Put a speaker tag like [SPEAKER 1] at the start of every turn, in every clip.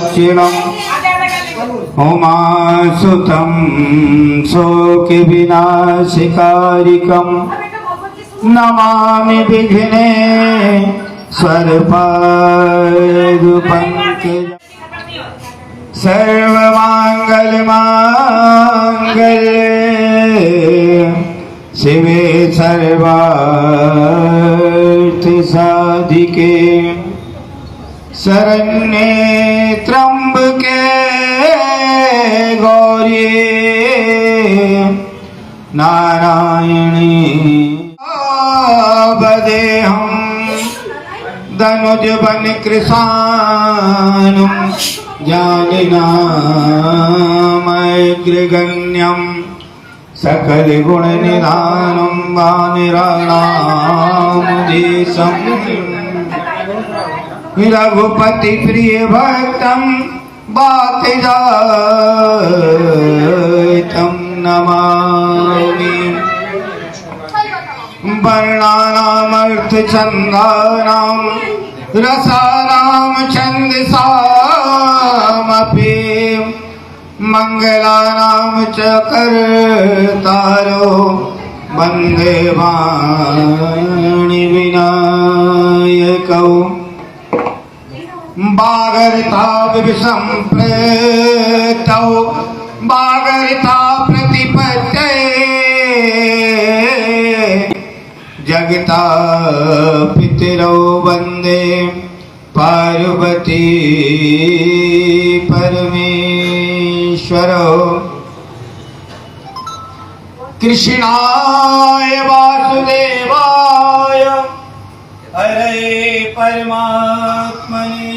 [SPEAKER 1] क्षीणम् उमासुतं शोकविनाशकारिकं नमामि विघ्ने स्वरूपं सर्वमंगलमांगल्ये शिवे सर्वार्थसाधिके शरण्ये त्र्यंबके गौरी नारायणी वदेहं धनुज बन कृशानुं ज्ञानिनामग्रगण्यं सकल गुण निधानं वानिराणामुदीशं रघुपति प्रिय भक्तं वातजातं नमामि वर्णानामर्थछन्दानां रसानां छन्दसामपि मंगलानां च कर्तारो वन्दे वाणी विनायकौ बागर्ता विसम्प्रेतौ बागर्ता प्रतिपत्तये जगता पितरौ वन्दे पार्वती परमेश्वरौ कृष्णाय वासुदेवाय हरे परमात्मने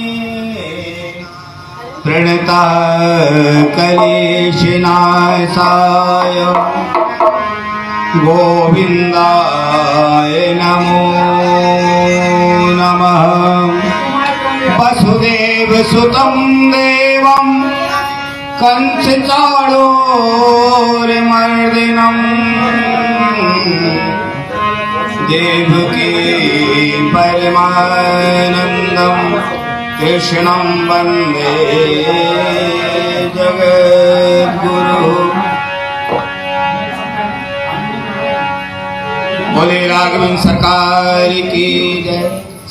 [SPEAKER 1] प्रणतक्लेशनाशाय गोविन्दाय नमो नमः वसुदेवसुतं देवं कंसचाणूरमर्दिनम् देवकी परमानन्दं कृष्णं वन्दे जगद्गुरु। बोले राघवेंद्र सरकार की जय,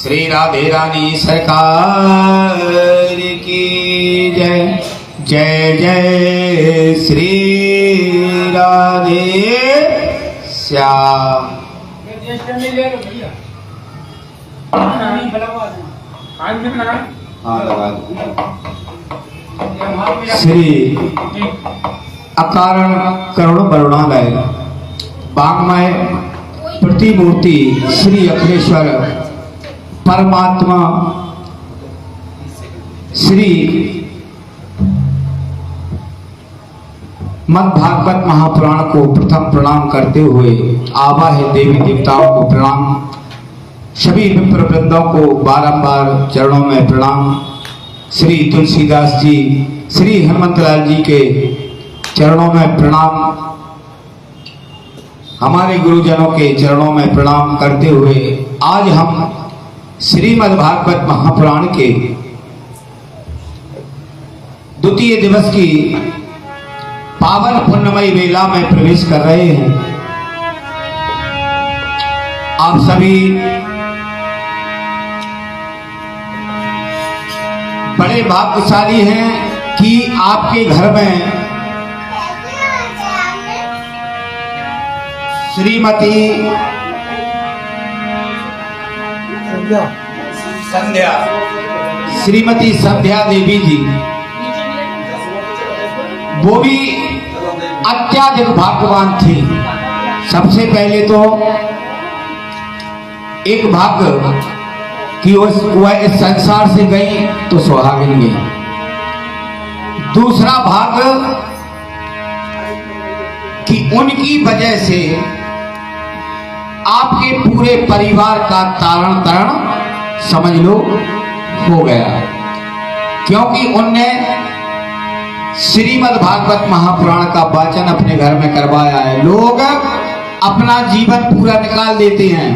[SPEAKER 1] श्री राधे रानी सरकार की जय। जय जय श्री राधे श्याम। श्री अकारण करुण करुणालय वाङ्मय प्रतिमूर्ति श्री अखिलेश्वर परमात्मा श्री मद्भागवत महापुराण को प्रथम प्रणाम करते हुए आवाह देवी देवताओं को प्रणाम, सभी विप्र वृंदों को बारंबार चरणों में प्रणाम। श्री तुलसीदास जी श्री हनुमंतलाल जी के चरणों में प्रणाम, हमारे गुरुजनों के चरणों में प्रणाम करते हुए आज हम श्रीमद्भागवत महापुराण के द्वितीय दिवस की पावन पुण्यमयी वेला में प्रवेश कर रहे हैं। आप सभी बड़े भाग्यशाली हैं कि आपके घर में श्रीमती संध्या देवी जी, वो भी अत्याधिक भाग्यवान थी। सबसे पहले तो एक भाग्य कि वह इस संसार से गई तो सुहागिन गई। दूसरा भाग्य कि उनकी वजह से आपके पूरे परिवार का तारण तरण समझ लो हो गया, क्योंकि उनने श्रीमद् भागवत महापुराण का वाचन अपने घर में करवाया है। लोग अपना जीवन पूरा निकाल देते हैं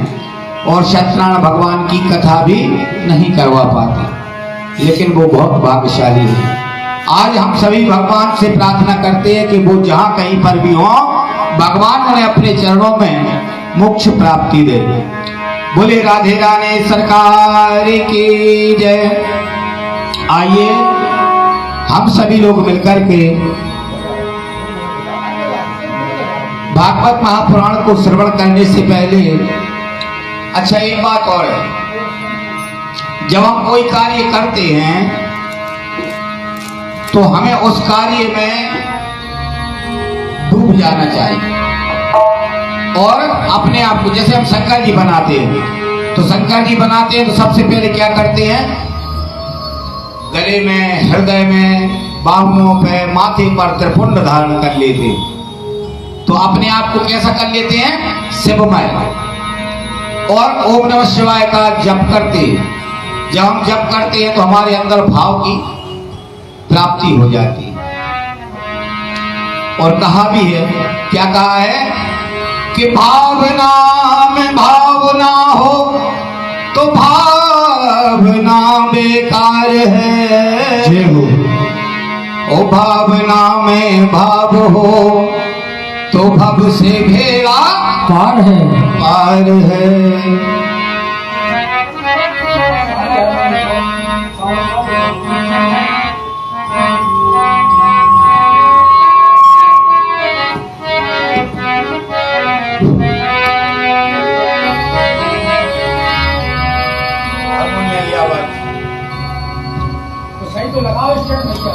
[SPEAKER 1] और सत्यनारायण भगवान की कथा भी नहीं करवा पाते। लेकिन वो बहुत भाग्यशाली है। आज हम सभी भगवान से प्रार्थना करते हैं कि वो जहां कहीं पर भी हो, भगवान उन्हें अपने चरणों में मोक्ष प्राप्ति दे। बोले राधे रानी सरकार की जय। आइए हम सभी लोग मिलकर के भागवत महापुराण को श्रवण करने से पहले अच्छा एक बात और है, जब हम कोई कार्य करते हैं तो हमें उस कार्य में डूब जाना चाहिए और अपने आप को, जैसे हम शंकर जी बनाते हैं तो शंकर जी बनाते हैं तो सबसे पहले क्या करते हैं, गले में, हृदय में, बाहुओं पे, माथे पर त्रिपुंड धारण कर लेते हैं। तो अपने आप को कैसा कर लेते हैं, शिवमय, और ओम नमः शिवाय का जप करते हैं। जब हम जप करते हैं तो हमारे अंदर भाव की प्राप्ति हो जाती है। और कहा भी है, क्या कहा है कि भावना में भावना हो तो भावना बेकार है, जय हो। ओ भावना में भाव हो तो भव से भेड़ा पार है, पार है।
[SPEAKER 2] तो लगाओ स्टैंड भैया।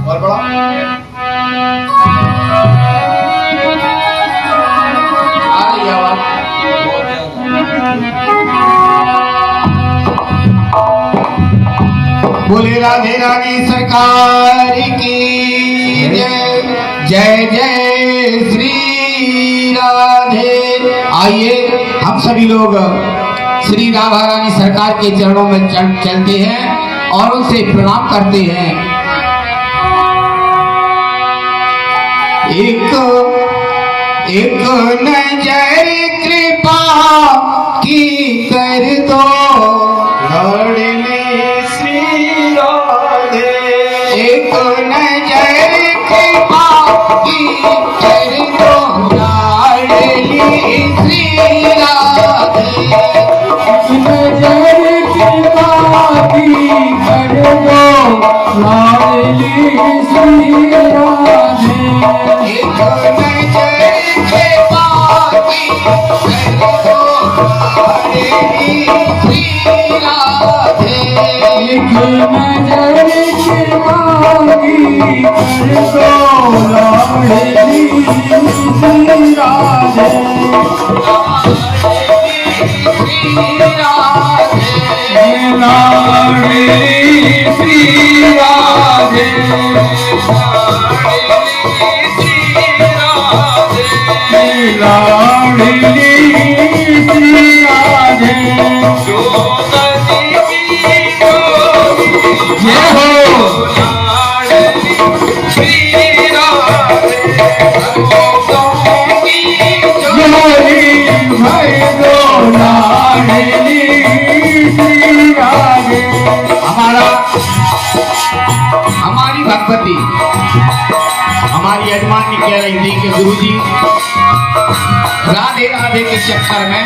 [SPEAKER 1] और बड़ा आ रही आवाज। बोले राधे रानी सरकार की जय। जय जय श्री राधे। आइए हम सभी लोग श्री राधा रानी सरकार के चरणों में चलते हैं और उनसे प्रणाम करते हैं। एक एक नजर कृपा की कर दो लाडली श्री राधे। एक नजर कृपा की कर दो लाडली श्री राधे।
[SPEAKER 2] नजर कृपा की कर दो लाडली श्री राधे।
[SPEAKER 1] एक नजर कृपा की कर दो लाडली श्री राधे।
[SPEAKER 2] एक नजर कृपा की कर दो लाडली श्री राधे। लाडली श्री राधे। लाडली श्री राधे। जय हो
[SPEAKER 1] हमारी भगवती हमारी यजमानी कह रही थी कि गुरुजी राधे राधे के चक्कर में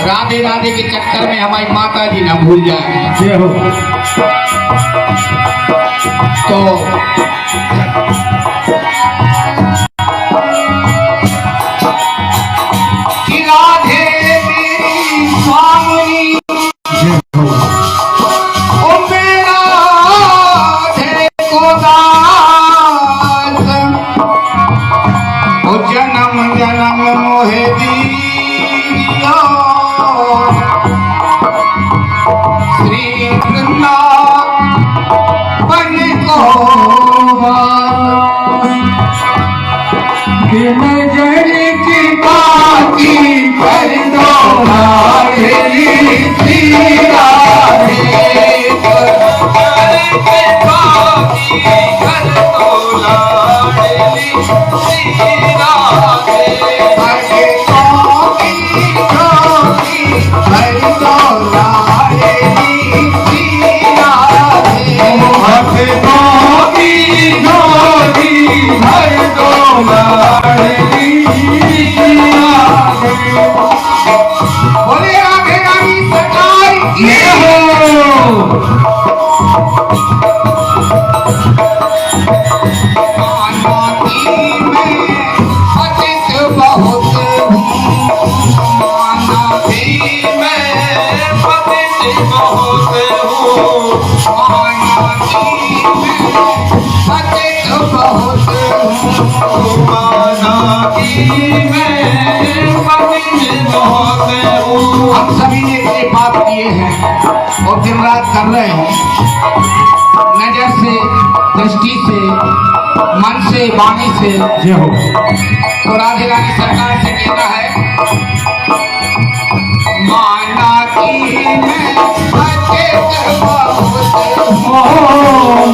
[SPEAKER 1] राधे राधे के चक्कर में हमारी माता जी न भूल जाए।
[SPEAKER 2] जय हो।
[SPEAKER 1] तो कि राधे मेरी स्वामी ओ मेरा राधे को दास ओ जन्म जन्म मोहे दिया श्री वृंदावन को
[SPEAKER 2] नजर की बाकी कर दो लाडली श्री राधे।
[SPEAKER 1] नजर की बाकी
[SPEAKER 2] कर दो लाडली श्री राधे
[SPEAKER 1] भक्तों की झोली भर दो लाडली श्री राधे।
[SPEAKER 2] भक्तों की झोली भर दो लाडली श्री राधे
[SPEAKER 1] बोले राधे रानी सरकार की
[SPEAKER 2] जय हो
[SPEAKER 1] मानवती में पतित बहुत हूँ, मानवती
[SPEAKER 2] मैं पतित बहुत हूँ
[SPEAKER 1] मानवती में पतित बहुत हूँ।
[SPEAKER 2] माना की मैं पतित बहुत हूँ
[SPEAKER 1] हम सभी ने ये पाप किए हैं और दिन रात कर रहे हैं, नजर से, दृष्टि से, मन से, वाणी से।
[SPEAKER 2] जय हो
[SPEAKER 1] तो राधे रानी सरकार से कहना है, माना की मैं पतित बहुत हूँ,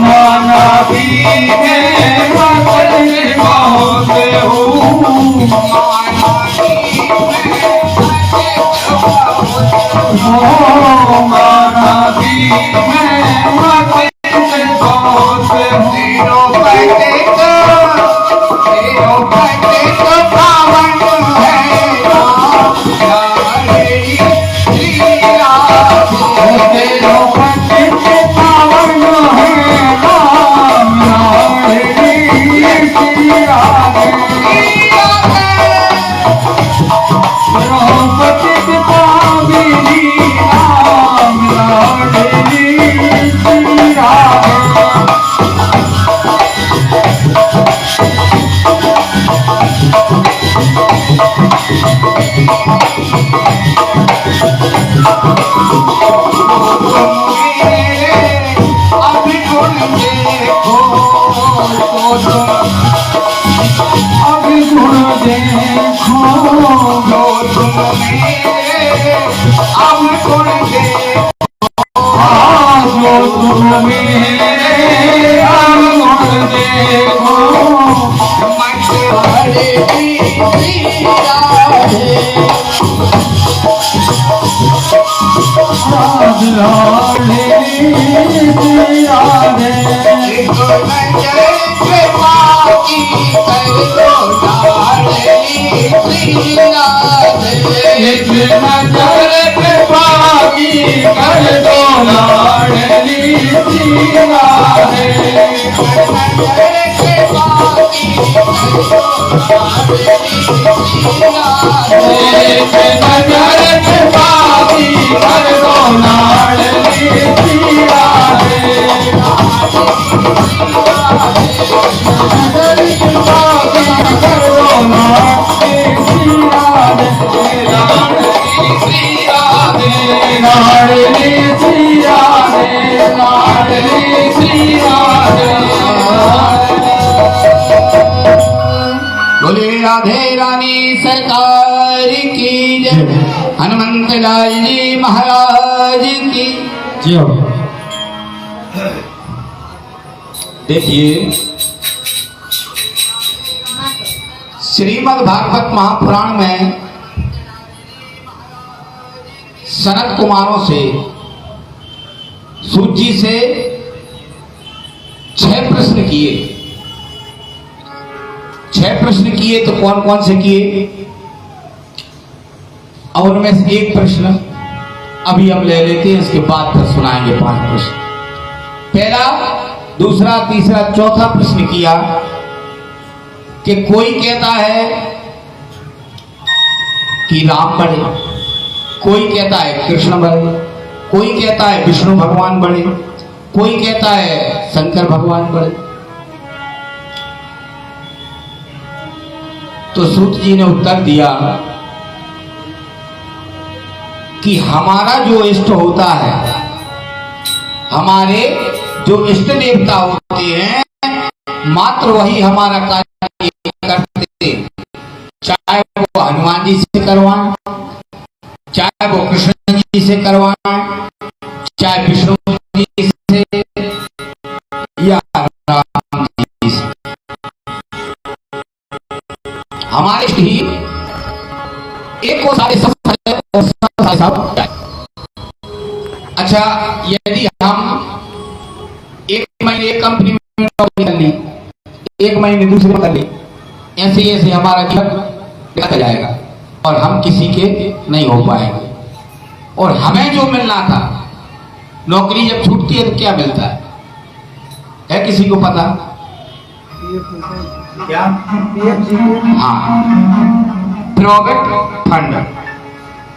[SPEAKER 2] माना की मैं पतित बहुत हूँ
[SPEAKER 1] माना की मैं पतित बहुत हूँ।
[SPEAKER 2] माना की मैं पतित बहुत हूँ
[SPEAKER 1] तेरो पतित पावन है राम लाडली श्री राधे।
[SPEAKER 2] तेरो पतित पावन है राम लाडली श्री राधे तेरो पतित पाविनी राम लाडली श्री राधे
[SPEAKER 1] अभी गुण देखो तो तुम
[SPEAKER 2] अभी गुण देखो
[SPEAKER 1] जो तुम मेरे अब गुण देखो
[SPEAKER 2] जो तुम मेरे गुण देखो
[SPEAKER 1] मत हरे श्री राधे।
[SPEAKER 2] लाडली श्री राधे
[SPEAKER 1] एक नजर कृपा की कर दो लाडली श्री राधे।
[SPEAKER 2] एक नजर कृपा की कर दो लाडली श्री राधे
[SPEAKER 1] नजर कृपा की कर दो लाडली श्री राधे।
[SPEAKER 2] एक नजर कृपा की कर दो लाडली श्री राधे नजर कृपा की कर दो लाडली श्री राधे लाडली श्री राधे लाडली श्री राधे
[SPEAKER 1] बोले राधे रानी सरकार की जय, हनुमंत लाल जी महाराज की।
[SPEAKER 2] जय हो
[SPEAKER 1] देखिए, श्रीमद् भागवत महापुराण में सनत कुमारों से, सूत जी से 6 प्रश्न किए। 6 प्रश्न किए तो कौन कौन से किए, और उनमें से एक प्रश्न अभी हम ले लेते हैं, इसके बाद फिर सुनाएंगे 5 प्रश्न। पहला, दूसरा, तीसरा, चौथा प्रश्न किया कि कोई कहता है कि राम बड़े, कोई कहता है कृष्ण बड़े, कोई कहता है विष्णु भगवान बड़े, कोई कहता है शंकर भगवान बड़े। तो सूत जी ने उत्तर दिया कि हमारा जो इष्ट होता है, हमारे जो इष्ट देवता होते हैं, मात्र वही हमारा कार्य करते, चाहे वो हनुमान जी से करवाएं, चाहे वो कृष्ण जी से करवाएं, चाहे विष्णु जी से या को सारे सब अच्छा, यदि हम एक महीने एक कंपनी में नौकरी कर ली, एक महीने दूसरे में कर ली, ऐसे ऐसे हमारा जीवन निकल जाएगा और हम किसी के नहीं हो पाएंगे। और हमें जो मिलना था, नौकरी जब छूटती है तो क्या मिलता है किसी को पता? क्या? हाँ, प्रोविडेंट फंड,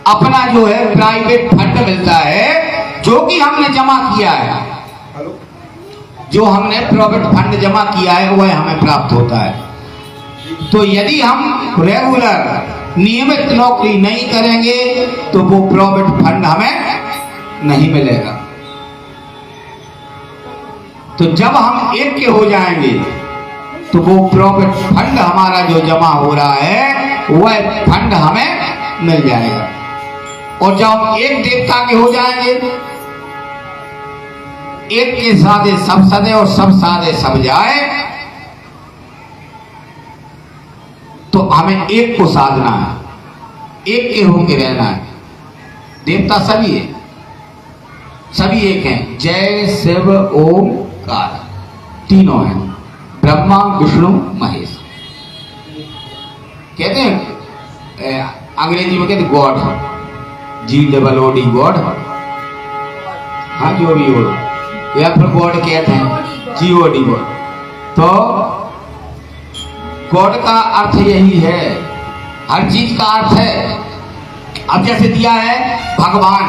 [SPEAKER 1] अपना जो है प्राइवेट फंड मिलता है जो कि हमने जमा किया है। जो हमने प्रोविडेंट फंड जमा किया है वह हमें प्राप्त होता है। तो यदि हम रेगुलर नियमित नौकरी नहीं करेंगे तो वो प्रोविडेंट फंड हमें नहीं मिलेगा। तो जब हम एक के हो जाएंगे तो वो प्रोविडेंट फंड हमारा जो जमा हो रहा है वह फंड हमें मिल जाएगा। और जब हम एक देवता के हो जाएंगे, एक के साधे सब सदे और सब साधे सब जाए, तो हमें एक को साधना है, एक के होके रहना है। देवता सभी है, सभी एक हैं, जय शिव ओमकार, तीनों हैं, ब्रह्मा विष्णु महेश। कहते हैं अंग्रेजी में कहते गॉड, GOOD गॉड, हाँ जो भी हो, या फिर गॉड कहते हैं GOD गॉड। तो गॉड का अर्थ यही है, हर चीज का अर्थ है। अब जैसे दिया है भगवान,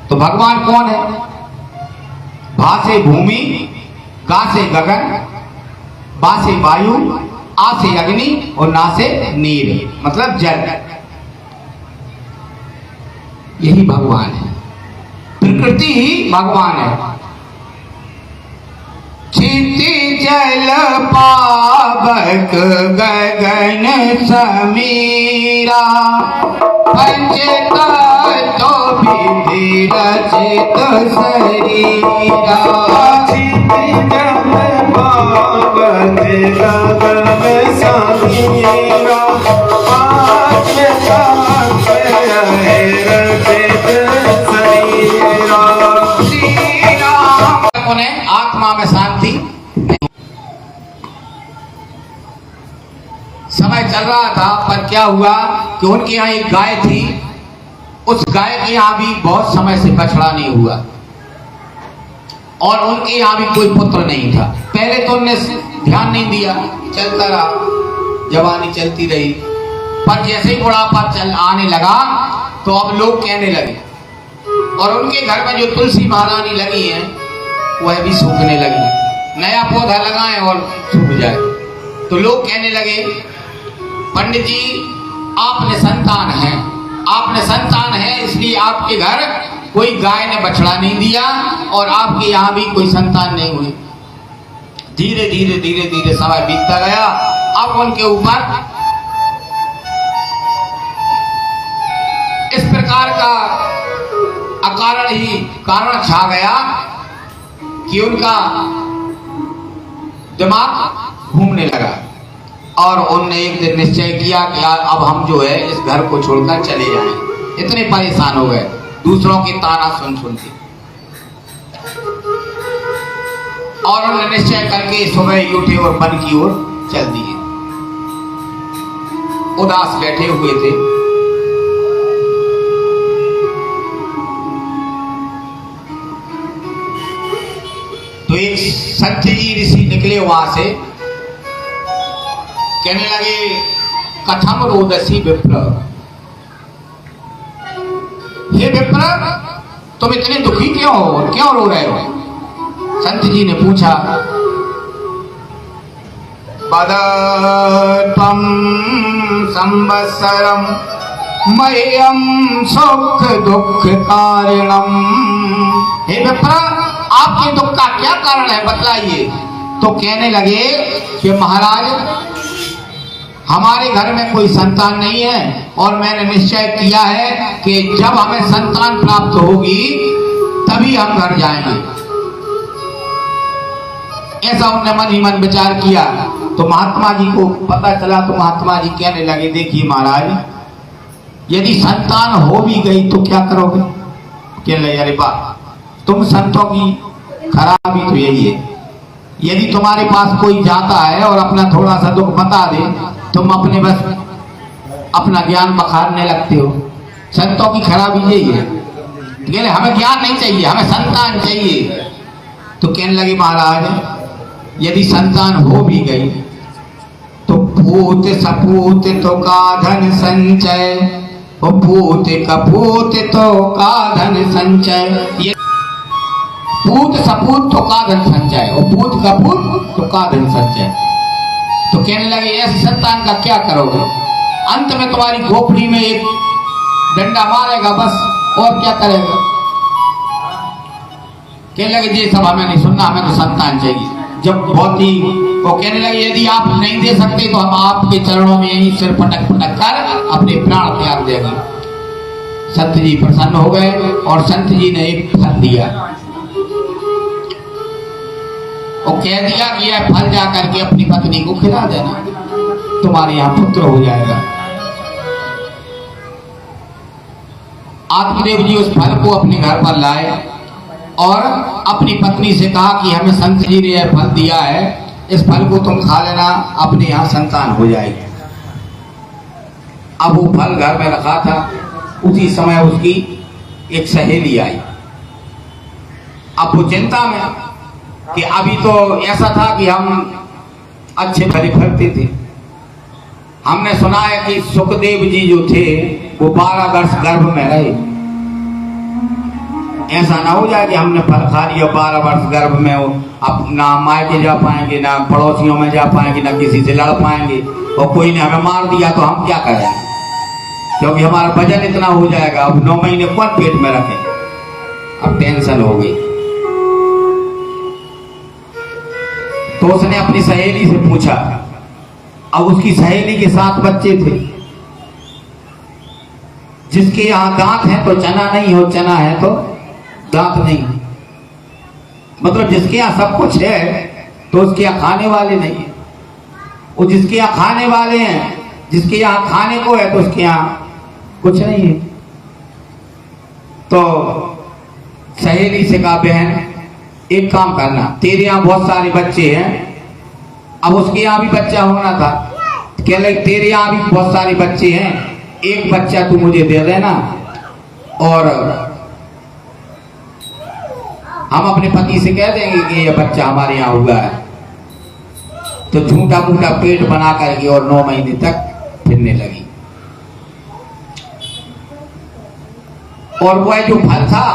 [SPEAKER 1] तो भगवान कौन है? भा से भूमि, गा से गगन, बा से वायु, आ से अग्नि और ना से नीर, मतलब जल। यही भगवान है, प्रकृति ही भगवान है। क्षिति जल पावक गगन समीरा, पंच तत्व विधि रचित शरीरा।
[SPEAKER 2] क्षिति जल पावक गगन समीरा, पंच तत्व रचित शरीरा।
[SPEAKER 1] श्री राम ने आत्मा में शांति। समय चल रहा था, पर क्या हुआ कि उनके यहाँ एक गाय थी, उस गाय के यहाँ भी बहुत समय से बछड़ा नहीं हुआ और उनके यहाँ भी कोई पुत्र नहीं था। पहले तो उनने ध्यान नहीं दिया, चलता रहा, जवानी चलती रही, पर जैसे ही बुढ़ापा चल आने लगा तो अब लोग कहने लगे, और उनके घर में जो तुलसी महारानी लगी है वह भी सूखने लगी। नया पौधा लगाएं और सूख जाए, तो लोग कहने लगे पंडित जी आपने संतान है, आपने संतान है, इसलिए आपके घर कोई गाय ने बछड़ा नहीं दिया और आपके यहाँ भी कोई संतान नहीं हुई। धीरे धीरे धीरे धीरे समय बीतता गया। अब उनके ऊपर इस प्रकार का अकारण ही कारण छा गया कि उनका दिमाग घूमने लगा और उनने एक दिन निश्चय किया कि अब हम जो है इस घर को छोड़कर चले जाएं। इतने परेशान हो गए दूसरों के ताना सुन सुन के, और उन्होंने निश्चय करके सुबह ही उठे और वन की ओर चल दिए। उदास बैठे हुए थे। तो एक सत्यजी ऋषि निकले वहां से, कहने लगे कथम रोदसी विप्र, हे विप्र तुम इतने दुखी क्यों हो, क्यों रो रहे हो? संत जी ने पूछा, पदत्वं संवत्सरम मह्यम सुख दुख कारणम। हे विप्र आपके दुख का क्या कारण है, बतलाइए। तो कहने लगे कि महाराज हमारे घर में कोई संतान नहीं है और मैंने निश्चय किया है कि जब हमें संतान प्राप्त होगी तभी हम घर जाएंगे। ऐसा उन्होंने मन ही मन विचार किया। तो महात्मा जी को पता चला, तो महात्मा जी कहने लगे देखिए महाराज यदि संतान हो भी गई तो क्या करोगे? कहने लगे अरे बात तुम संतों की खराबी तो यही है, यदि तुम्हारे पास कोई जाता है और अपना थोड़ा सा दुख बता दे, तुम अपने बस अपना ज्ञान बखारने लगते हो। संतों की खराबी यही है। कहले हमें ज्ञान नहीं चाहिए, हमें संतान चाहिए। तो कहने लगे महाराज यदि संतान हो भी गई तो पूत सपूत तो का धन संचय, वो पूत कपूत तो का धन संचय, ये पूत सपूत तो का धन संचय, वो पूत कपूत तो का धन संचय। तो कहने लगे ऐसे संतान का क्या करोगे? अंत में तुम्हारी खोपड़ी में एक डंडा मारेगा बस, और क्या करेगा? कहने लगे ये सब हमें नहीं सुनना, हमें तो संतान चाहिए। जब बहुत ही वो कहने लगे यदि आप नहीं दे सकते तो हम आपके चरणों में यही सिर पटक पटक कर अपने प्राण त्याग देंगे। संत जी प्रसन्न हो गए और संत जी ने एक फल दिया। वो कह दिया कि यह फल जा करके अपनी पत्नी को खिला देना, तुम्हारे यहां पुत्र हो जाएगा। आत्मदेव जी उस फल को अपने घर पर लाए और अपनी पत्नी से कहा कि हमें संत जी ने यह फल दिया है, इस फल को तुम खा लेना, अपने यहां संतान हो जाएगी। अब वो फल घर में रखा था, उसी समय उसकी एक सहेली आई। अब वो चिंता में कि अभी तो ऐसा था कि हम अच्छे भले भरते थे। हमने सुना है कि सुखदेव जी जो थे वो 12 वर्ष गर्भ में रहे। ऐसा ना हो जाए कि हमने फल खा लिया 12 वर्ष गर्भ में, हो अब ना मायके जा पाएंगे, ना पड़ोसियों में जा पाएंगे, ना किसी से लड़ पाएंगे, और कोई ने हमें मार दिया तो हम क्या करेंगे? क्योंकि हमारा वजन इतना हो जाएगा। अब 9 महीने कौन पेट में रखे? अब टेंशन हो गई। तो उसने अपनी सहेली से पूछा। अब उसकी सहेली के 7 बच्चे थे। जिसके यहां दांत है तो चना नहीं हो, चना है तो दांत नहीं। मतलब जिसके यहां सब कुछ है तो उसके यहां खाने वाले नहीं है। वो जिसके यहां खाने वाले हैं, जिसके यहां खाने को है तो उसके यहां कुछ नहीं है। तो सहेली से कहा बहन एक काम करना, तेरे यहां बहुत सारे बच्चे हैं, अब उसके यहां भी बच्चा होना था। कह लगे तेरे यहां भी बहुत सारे बच्चे हैं, एक बच्चा तू मुझे दे देना और हम अपने पति से कह देंगे कि ये बच्चा हमारे यहाँ हुआ है। तो झूठा मूठा पेट बना करके और 9 महीने तक फिरने लगी। और वह जो फल था,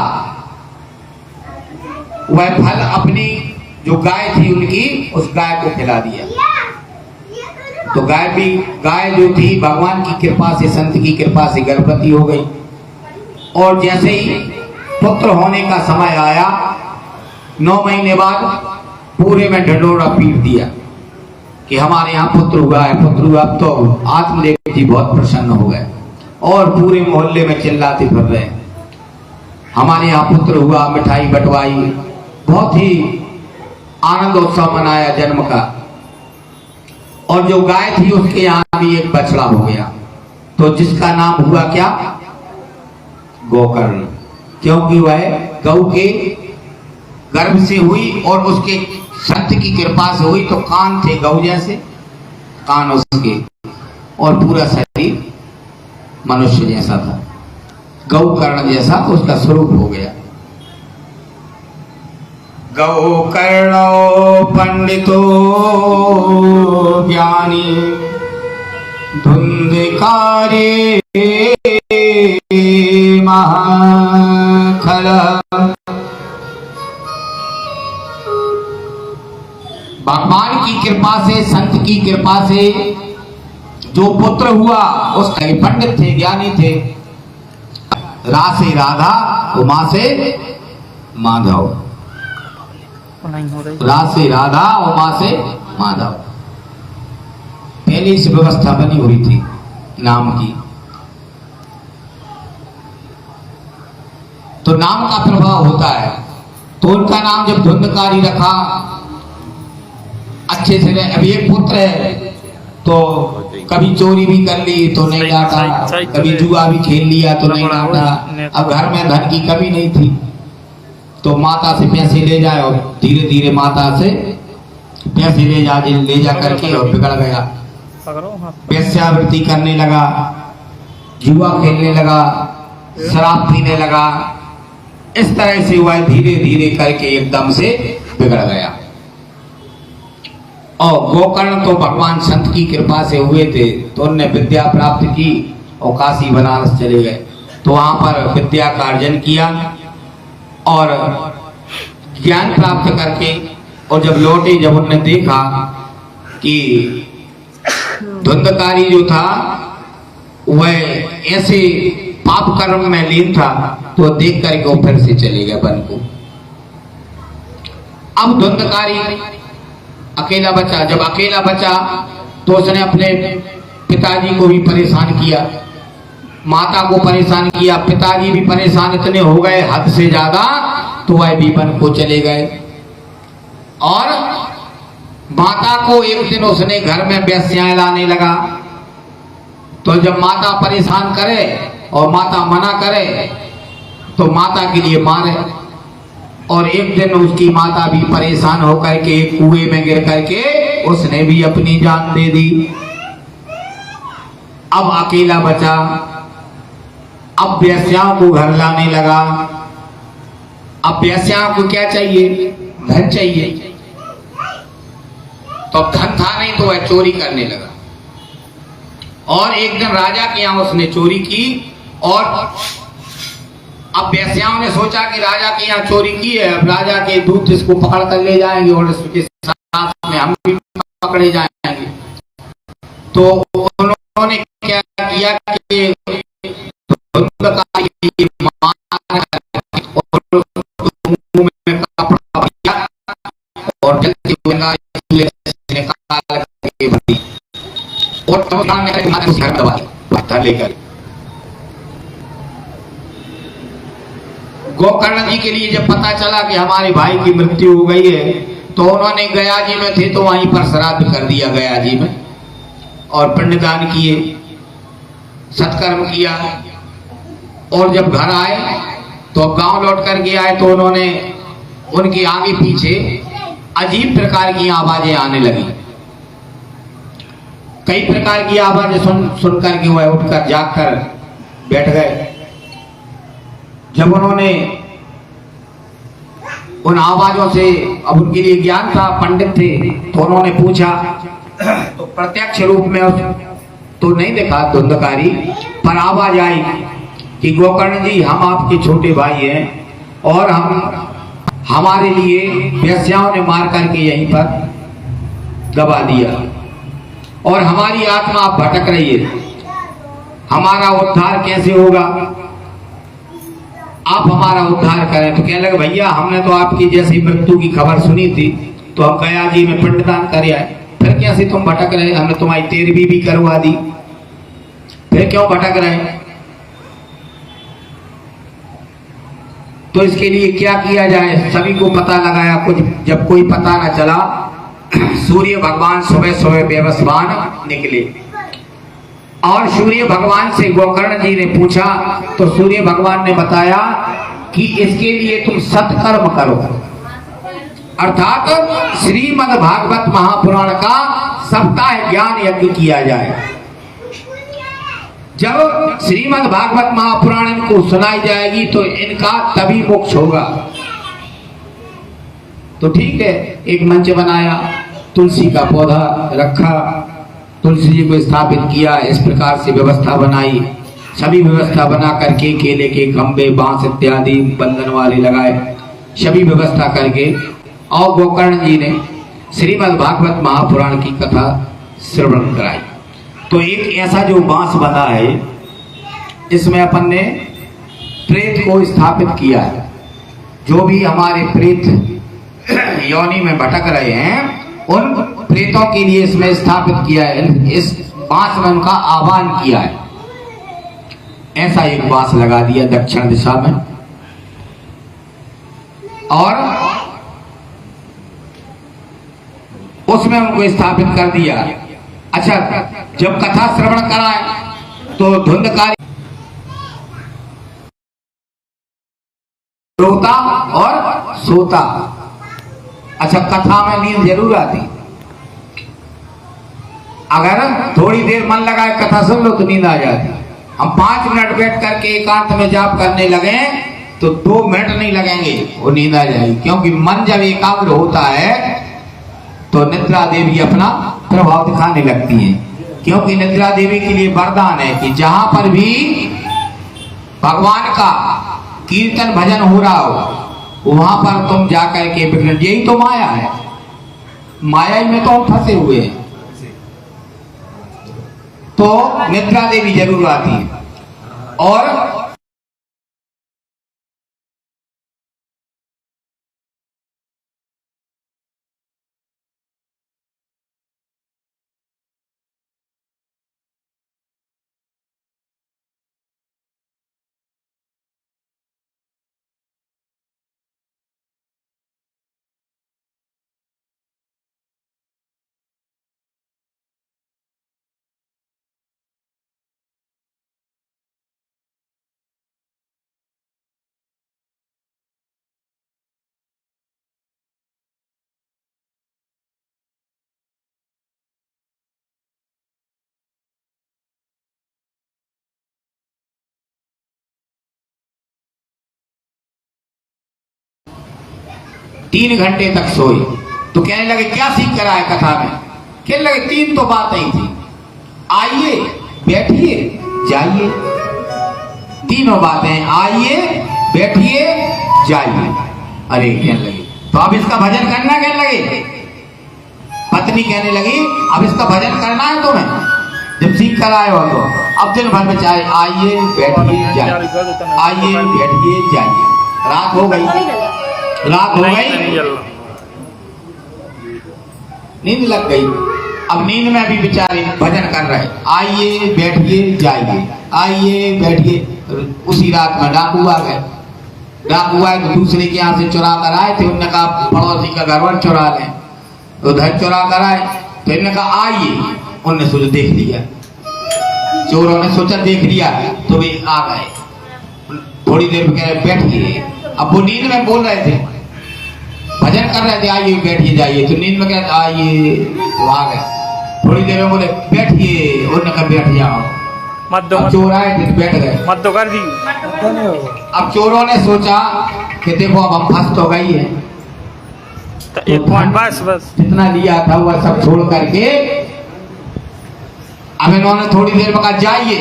[SPEAKER 1] वह फल अपनी जो गाय थी उनकी, उस गाय को खिला दिया। तो गाय जो थी भगवान की कृपा से, संत की कृपा से गर्भवती हो गई। और जैसे ही पुत्र होने का समय आया, 9 महीने बाद पूरे में ढंढोरा पीट दिया कि हमारे यहाँ पुत्र हुआ है, पुत्र हुआ। अब तो आत्मदेव जी बहुत प्रसन्न हो गए और पूरे मोहल्ले में चिल्लाते फिर रहे, हमारे यहाँ पुत्र हुआ। मिठाई बंटवाई, बहुत ही आनंद उत्सव मनाया जन्म का। और जो गाय थी उसके यहाँ भी एक बछड़ा हो गया, तो जिसका नाम हुआ क्या? गोकर्ण, क्योंकि वह गौ के गर्भ से हुई और उसके संत की कृपा से हुई। तो कान थे गौ जैसे, कान उसके, और पूरा शरीर मनुष्य जैसा था, गौकर्ण जैसा उसका स्वरूप हो गया। गौकर्णो पंडितो ज्ञानी धुंधकारे महाखल। भगवान की कृपा से, संत की कृपा से जो पुत्र हुआ उसका पंडित थे, ज्ञानी थे। रा से राधा, उमा से माधव, रा से राधा, उमा से माधव। पहले से व्यवस्था बनी हुई थी नाम की। तो नाम का प्रभाव होता है। तो उनका नाम जब धुंधकारी रखा, अच्छे से रहे। अब एक पुत्र है तो कभी चोरी भी कर ली तो नहीं डांटा, कभी जुआ भी खेल लिया तो नहीं डांटा। अब घर में धन की कमी नहीं थी तो माता से पैसे ले जाए और धीरे धीरे माता से पैसे ले जा करके और बिगड़ गया। वेश्यावृत्ति करने लगा, जुआ खेलने लगा, शराब पीने लगा। इस तरह से वह धीरे धीरे करके एकदम से बिगड़ गया। और गोकर्ण तो भगवान संत की कृपा से हुए थे तो उनने विद्या प्राप्त की और काशी बनारस चले गए। तो वहां पर विद्या का अर्जन किया और ज्ञान प्राप्त करके और जब लौटे, जब उन्होंने देखा कि धुंधकारी जो था वह ऐसे पाप कर्म में लीन था तो देख करके वो फिर से चले गए वन को। अब धुंधकारी अकेला बचा। जब अकेला बचा तो उसने अपने पिताजी को भी परेशान किया, माता को परेशान किया। पिताजी भी परेशान इतने हो गए हद से ज्यादा तो वह भी वन को चले गए। और माता को एक दिन उसने घर में वेश्याएं लाने लगा। तो जब माता परेशान करे और माता मना करे तो माता के लिए मारे। और एक दिन उसकी माता भी परेशान होकर के कुएं में गिर करके उसने भी अपनी जान दे दी। अब अकेला बचा। अब वेश्याओं को घर लाने लगा। अब वेश्याओं को क्या चाहिए? धन चाहिए। तो धन था नहीं तो वह चोरी करने लगा। और एक दिन राजा के यहां उसने चोरी की। और अब वेश्याओं ने सोचा कि राजा के यहाँ चोरी की है, अब राजा के दूत इसको पकड़ कर ले जाएंगे और इसके साथ में हम भी पकड़े जाएंगे। तो उन्होंने क्या किया कि और जल्दी लेकर गोकर्ण जी के लिए जब पता चला कि हमारे भाई की मृत्यु हो गई है तो उन्होंने गया जी में थे तो वहीं पर श्राद्ध कर दिया गया जी में और पिंडदान किए, सत्कर्म किया। और जब घर आए तो अब गांव लौट करके आए तो उन्होंने उनके आगे पीछे अजीब प्रकार की आवाजें आने लगी। कई प्रकार की आवाजें सुन करके वह उठकर जागकर बैठ गए। जब उन्होंने उन आवाजों से, अब उनके लिए ज्ञान था, पंडित थे, तो उन्होंने पूछा तो प्रत्यक्ष रूप में तो नहीं देखा धुंधकारी, पर आवाज आई कि गोकर्ण जी हम आपके छोटे भाई हैं और हमारे लिए वेश्याओं ने मार करके यहीं पर दबा दिया और हमारी आत्मा आप भटक रही है, हमारा उद्धार कैसे होगा? आप हमारा उद्धार करें। तो कहने लगे भैया हमने तो आपकी जैसी मृत्यु की खबर सुनी थी तो हम गया जी में पिंडदान कर आए, फिर कैसे तुम भटक रहे? हमने तुम्हारी तेरहवीं भी करवा दी, फिर क्यों भटक रहे? तो इसके लिए क्या किया जाए? सभी को पता लगाया, कुछ जब कोई पता न चला सूर्य भगवान सुबह सुबह बेबसवान निकले और सूर्य भगवान से गोकर्ण जी ने पूछा तो सूर्य भगवान ने बताया कि इसके लिए तुम सत्कर्म करो, अर्थात श्रीमद् भागवत महापुराण का सप्ताह ज्ञान यज्ञ किया जाए। जब श्रीमद् भागवत महापुराण इनको सुनाई जाएगी तो इनका तभी मोक्ष होगा। तो ठीक है, एक मंच बनाया, तुलसी का पौधा रखा, तुलसी जी को स्थापित किया, इस प्रकार से व्यवस्था बनाई। सभी व्यवस्था बना करके केले के खंबे, बांस इत्यादि बंधन वाले लगाए, सभी व्यवस्था करके और गोकर्ण जी ने श्रीमद् भागवत महापुराण की कथा श्रवण कराई। तो एक ऐसा जो बांस बना है इसमें अपन ने प्रेत को स्थापित किया है। जो भी हमारे प्रेत योनि में भटक रहे हैं उन प्रेतों के लिए इसमें स्थापित किया है, इस बांस में उनका आह्वान किया है। ऐसा एक बांस लगा दिया दक्षिण दिशा में और उसमें उनको स्थापित कर दिया अच्छा, जब कथा श्रवण कराए तो धुंधकारी रोता और सोता। अच्छा, कथा में नींद जरूर आती। अगर थोड़ी देर मन लगाए कथा सुन लो तो नींद आ जाती। हम 5 मिनट बैठ करके एकांत में जाप करने लगे तो 2 मिनट नहीं लगेंगे, वो नींद आ जाएगी। क्योंकि मन जब एकाग्र होता है तो निद्रा देवी अपना प्रभाव दिखाने लगती है। क्योंकि निद्रा देवी के लिए वरदान है कि जहां पर भी भगवान का कीर्तन भजन हो रहा हो वहां पर तुम जाकर के विघ्न, यही तो माया है, माया में तो हम फंसे हुए हैं। तो निद्रा देवी जरूर आती है। और तीन घंटे तक सोई तो कहने लगे क्या सीख कर आए कथा में। कहने लगे 3 तो बात ही थी, आइए बैठिए जाइए। तीनों बातें, आइए बैठिए जाइए। अरे कहने लगे तो अब इसका भजन करना, कहने लगे। पत्नी कहने लगी अब इसका भजन करना है तुम्हें, जब सीख कर आए हो तो अब दिन भर में चाहे आइए बैठिए जाइए, आइए बैठिए जाइए। रात हो गई, रात हो गई, नींद लग गई। अब नींद में भी बेचारे भजन कर रहे, आइए बैठिए जाइए, आइए बैठिए। उसी रात में डाकू आ गए। डाकू आए तो दूसरे के यहाँ से चुरा कर आए थे। उन्होंने कहा पड़ोसी का गड़बड़ चुरा लें, उधर चुरा कर आए तो इन्होंने कहा आइए। उनने सोचा देख लिया, चोरों ने सोचा देख लिया तो वे आ गए। थोड़ी देर में कह रहे बैठिए। अब वो नींद में बोल रहे थे, भजन कर रहे थे आइए बैठिए जाइए, तो नींद में कहते आइए तो आ गए। थोड़ी देर में बोले बैठिए, उन्होंने कहा बैठ जाओ। अब चोर आए थे बैठ गए।
[SPEAKER 3] मत तो कर दी।
[SPEAKER 1] अब चोरों ने सोचा कि देखो अब हम फंस तो गई है,
[SPEAKER 3] तो 1 पॉइंट बस
[SPEAKER 1] जितना लिया था वह सब छोड़ करके अब इन्होंने थोड़ी देर में कहा जाइए।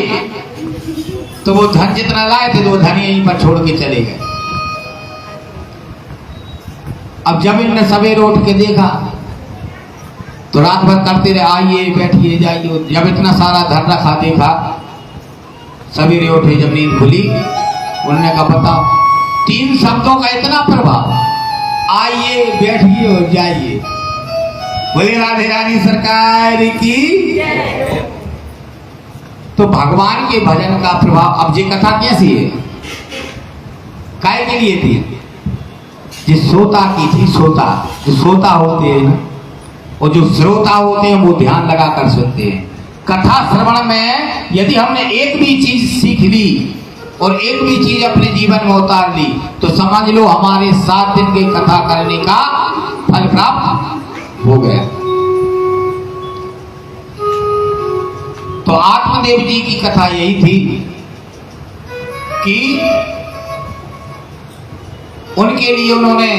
[SPEAKER 1] तो वो धन जितना लाए थे तो वो धन यहीं पर छोड़ के चले गए। अब जब इनने सवेरे उठ के देखा तो रात भर करते रहे आइए बैठिए जाइए। जब इतना सारा धन रखा देखा, सवेरे उठे जब नींद खुली, उन्होंने कहा बताओ 3 शब्दों का इतना प्रभाव, आइए बैठिए और जाइए। बोले राधे रानी सरकार की। तो भगवान के भजन का प्रभाव। अब ये कथा कैसी है, काय के लिए थी, जिस श्रोता की थी। श्रोता जो श्रोता होते हैं ना, और जो श्रोता होते हैं वो ध्यान लगा कर सुनते हैं। कथा श्रवण में यदि हमने एक भी चीज सीख ली और एक भी चीज अपने जीवन में उतार ली तो समझ लो हमारे 7 दिन की कथा करने का फल प्राप्त हो गया। तो आत्मदेव जी की कथा यही थी कि उनके लिए उन्होंने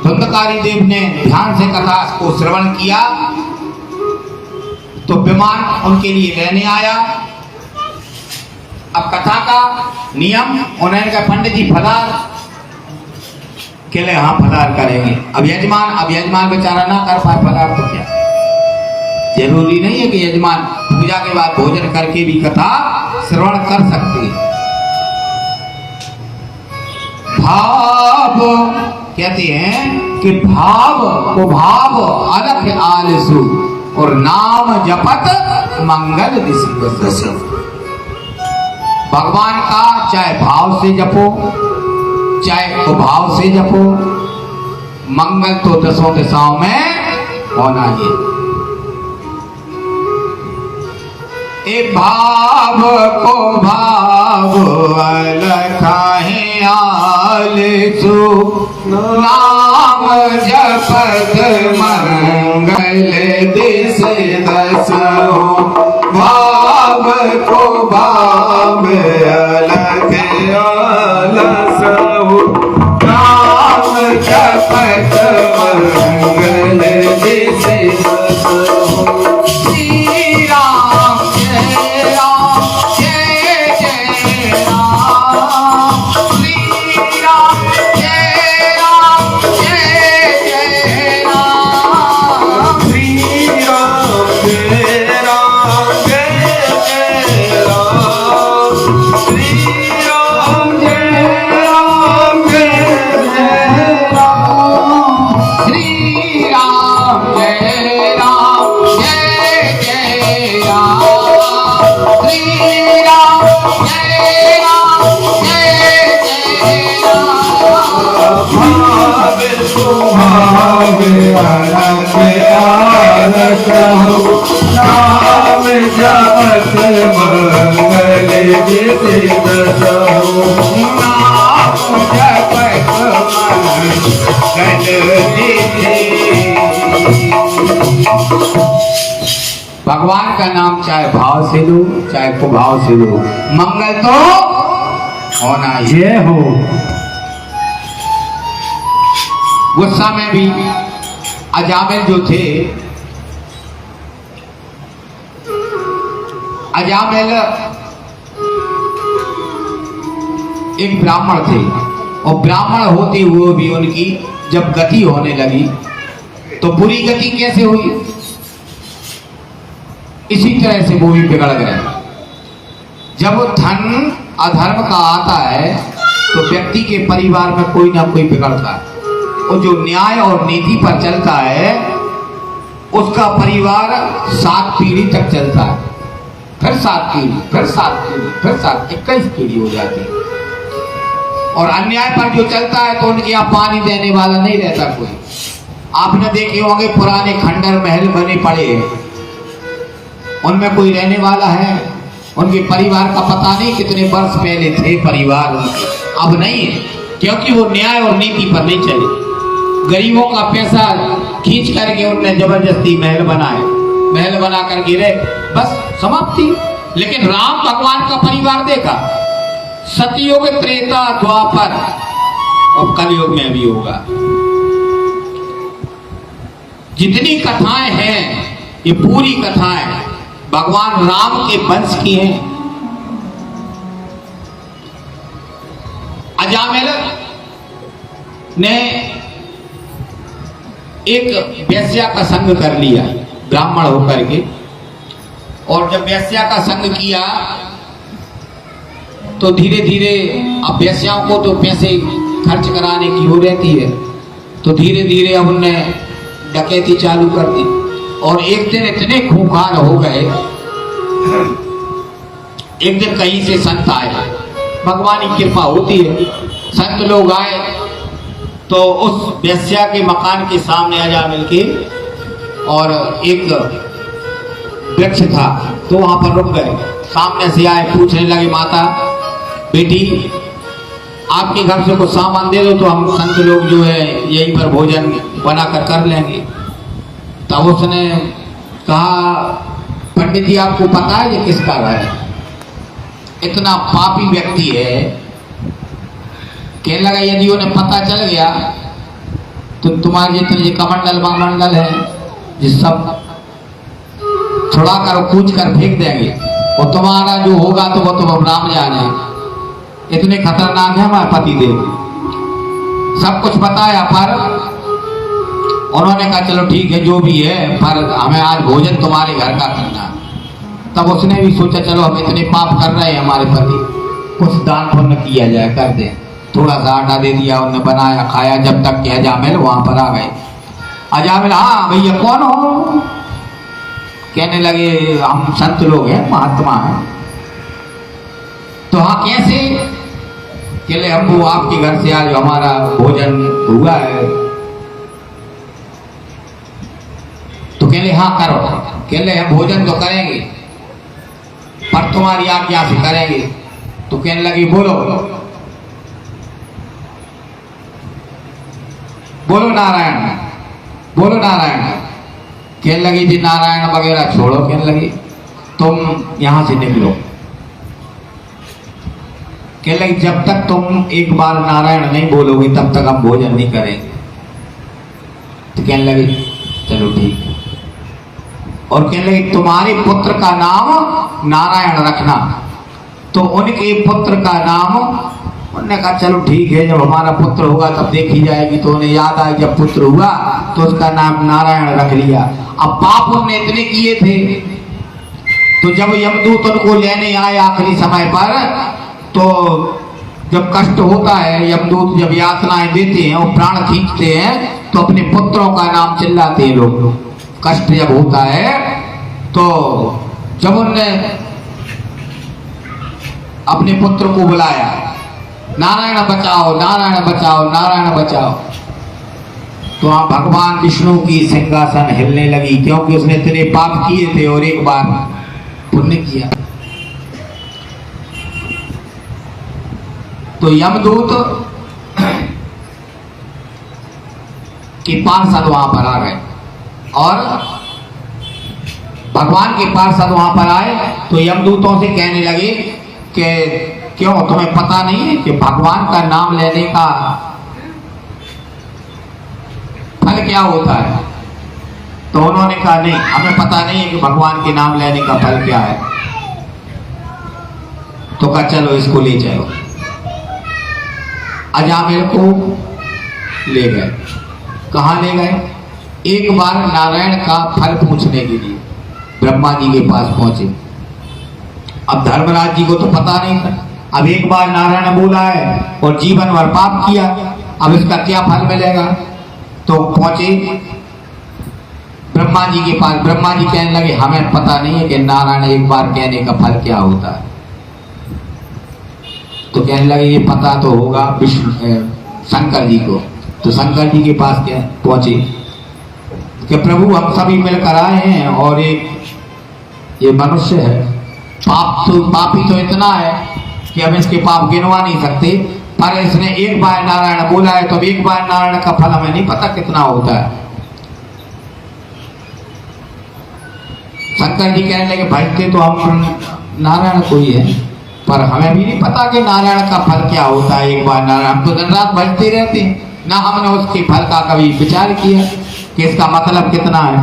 [SPEAKER 1] धुंधकारी देव ने ध्यान से कथा को श्रवण किया तो विमान उनके लिए लेने आया। अब कथा का नियम, उन्होंने कहा पंडित जी फलार, कहले हाँ फलार करेंगे। अब यजमान बेचारा ना कर पाए फलार तो क्या, जरूरी नहीं है कि यजमान पूजा के बाद भोजन करके भी कथा श्रवण कर सकते हैं। भाव कहते हैं कि भाव अलख आलसु और नाम जपत मंगल दिशु। भगवान का चाहे भाव से जपो चाहे उभाव से जपो, मंगल तो 10 दिशाओं में होना ही। ए भाव को भाव अलखाहे आलसु नाम जपत मंगल दिस दसो भाव को भाव अलख आलसु नाम जपत मंगल दिस दसो श्री राम जय जय राम श्री राम जय जय राम
[SPEAKER 2] श्री राम जय राम जय जय राम श्री राम जय राम जय जय राम
[SPEAKER 1] श्री राम जय राम जय जय राम श्री राम जय राम जय जय राम
[SPEAKER 2] भाव सुभाव अलख आलस हो नाम जपत मंगल दिस दसो
[SPEAKER 1] नाम जपत मंगल भगवान का नाम चाहे भाव से लो चाहे कुभाव से लो, मंगल तो होना ही।
[SPEAKER 2] जय हो।
[SPEAKER 1] गुस्सा में भी अजामिल जो थे, अजामिल एक ब्राह्मण थे और ब्राह्मण होते हुए भी उनकी जब गति होने लगी तो बुरी गति कैसे हुई, इसी तरह से वो भी बिगड़ गए। जब धन अधर्म का आता है तो व्यक्ति के परिवार में कोई ना कोई बिगड़ता है, और जो न्याय और नीति पर चलता है उसका परिवार 7 पीढ़ी तक चलता है, फिर 7 पीढ़ी, फिर 7 पीढ़ी, फिर 21 पीढ़ी हो जाती है। और अन्याय पर जो चलता है तो उनके यहाँ पानी देने वाला नहीं रहता कोई। आपने देखे होंगे पुराने खंडर महल बने पड़े हैं, उनमें कोई रहने वाला है, उनके परिवार का पता नहीं कितने वर्ष पहले थे परिवार उनके, अब नहीं है, क्योंकि वो न्याय और नीति पर नहीं चले। गरीबों का पैसा खींच करके उनने जबरदस्ती महल बनाए, महल बना कर गिरे, बस समाप्ति। लेकिन राम भगवान का परिवार देखा, सतयुग त्रेता द्वापर और कलयुग में भी होगा। जितनी कथाएं हैं ये पूरी कथाएं भगवान राम के वंश की हैं। अजामिल ने एक वेश्या का संग कर लिया ब्राह्मण होकर के, और जब वेश्या का संग किया तो धीरे धीरे, अब वेश्याओं को तो पैसे खर्च कराने की हो रहती है, तो धीरे धीरे अब उनने डकैती चालू कर दी। और एक दिन इतने खूंखार हो गए, एक दिन कहीं से संत आए, भगवान की कृपा होती है, संत लोग आए तो उस वेश्या के मकान के सामने अजामिल के, और एक वृक्ष था तो वहां पर रुक गए। सामने से आए, पूछने लगे, माता बेटी आपके घर से कुछ सामान दे दो तो हम संत लोग जो है यहीं पर भोजन बना कर लेंगे। तब उसने कहा, पंडित जी आपको पता है ये किसका घर है? इतना पापी व्यक्ति है। कहने लगा, यदि उन्हें पता चल गया तो तुम्हारे जितने ये कमंडल मंडल है ये सब छुड़ा कर कूच कर फेंक देंगे, और तुम्हारा जो होगा तो वो तुम राम जाने। इतने खतरनाक है हमारे पति देव। सब कुछ बताया, पर उन्होंने कहा चलो ठीक है जो भी है, पर हमें आज भोजन तुम्हारे घर का करना। तब उसने भी सोचा चलो हम इतने पाप कर रहे हैं हमारे पति, कुछ दान पुण्य किया जाए, कर दे। थोड़ा सा आटा दे दिया, उन्होंने बनाया खाया, जब तक कि अजामिल वहां पर आ गए। अजामिल, हाँ भैया कौन हो? कहने लगे हम संत लोग हैं, महात्मा हैं। तो हाँ कैसे? कहले हम वो आपके घर से आज हमारा भोजन हुआ है। तो कहले हाँ करो। कहले हम भोजन तो करेंगे, पर तुम्हारी आज्ञा से करेंगे। तो कहने लगी बोलो बोलो नारायण, बोलो नारायण। कहने लगी जी नारायण वगैरह छोड़ो, कहने लगी तुम यहां से निकलो। कहने लगी जब तक तुम एक बार नारायण नहीं बोलोगे तब तक हम भोजन नहीं करेंगे। तो कहने लगी चलो ठीक है। और कहने लगी तुम्हारे पुत्र का नाम नारायण रखना। तो उनके पुत्र का नाम, उन्होंने कहा चलो ठीक है, जब हमारा पुत्र होगा तब देखी जाएगी। तो उन्हें याद आया जब पुत्र हुआ तो उसका नाम नारायण रख लिया। अब पाप उन्होंने इतने किए थे, तो जब यमदूत उनको लेने आए आखिरी समय पर, तो जब कष्ट होता है, यमदूत जब यातनाएं देते हैं और प्राण खींचते हैं, तो अपने पुत्रों का नाम चिल्लाते हैं लोग। कष्ट जब होता है तो जब उनने अपने पुत्र को बुलाया, नारायण बचाओ, नारायण बचाओ, नारायण बचाओ, तो वहां भगवान विष्णु की सिंहासन हिलने लगी, क्योंकि उसने इतने पाप किए थे और एक बार पुण्य किया। तो यमदूत के पार्षद वहां पर आ गए और भगवान के पार्षद वहां पर आए। तो यमदूतों से कहने लगे कि क्यों तुम्हें पता नहीं है कि भगवान का नाम लेने का फल क्या होता है? तो उन्होंने कहा नहीं, हमें पता नहीं है कि भगवान के नाम लेने का फल क्या है। तो कहा चलो इसको ले जाओ। अजामिल को ले गए। कहां ले गए? एक बार नारायण का फल पूछने के लिए ब्रह्मा जी के पास पहुंचे। अब धर्मराज जी को तो पता नहीं था। अब एक बार नारायण बोला है और जीवन भर पाप किया, अब इसका क्या फल मिलेगा? तो पहुंचे ब्रह्मा जी के पास। ब्रह्मा जी कहने लगे हमें पता नहीं है कि नारायण एक बार कहने का फल क्या होता है। तो कहने लगे ये पता तो होगा विष्णु शंकर जी को। तो शंकर जी के पास क्या पहुंचे कि प्रभु हम सभी मिलकर आए हैं और एक ये मनुष्य है, पापी तो इतना है कि हम इसके पाप गिनवा नहीं सकते, पर इसने एक बार नारायण बोला है, तो एक बार नारायण का फल हमें नहीं पता कितना होता है। शंकर जी कहने लगे भजते तो हम नारायण को ही है, पर हमें भी नहीं पता कि नारायण का फल क्या होता है। एक बार नारायण, हम तो दिन रात भजते रहते हैं, ना हमने उसके फल का कभी विचार किया कि इसका मतलब कितना है,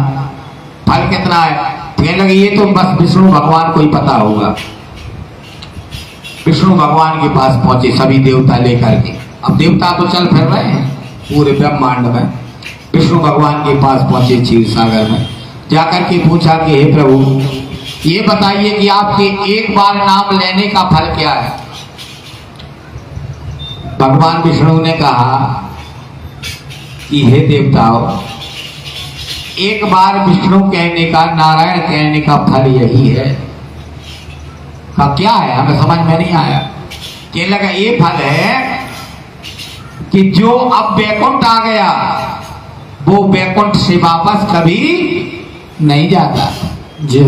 [SPEAKER 1] फल कितना है। कहने लगे ये तो बस विष्णु भगवान को ही पता होगा। विष्णु भगवान के पास पहुंचे सभी देवता लेकर के। अब देवता तो चल फिर रहे हैं पूरे ब्रह्मांड में। विष्णु भगवान के पास पहुंचे क्षीर सागर में, जाकर के पूछा कि हे प्रभु ये बताइए कि आपके एक बार नाम लेने का फल क्या है? भगवान विष्णु ने कहा कि हे देवताओं, एक बार विष्णु कहने का, नारायण कहने का फल यही है। का क्या है? हमें समझ में नहीं आया। कहने लगा ये फल है कि जो अब वैकुंठ आ गया वो वैकुंठ से वापस कभी नहीं जाता जी।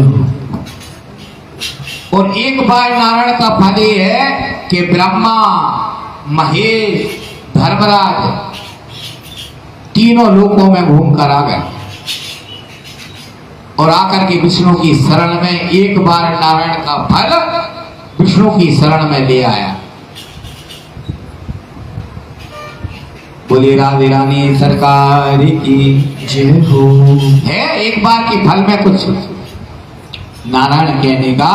[SPEAKER 1] और एक बार नारायण का फल ये है कि ब्रह्मा, महेश, धर्मराज तीनों लोकों में घूमकर आ गए और आकर के विष्णु की शरण में एक बार नारायण का फल विष्णु की शरण में ले आया। बोली राधे रानी सरकार की जय हो। है एक बार के फल में कुछ, नारायण कहने का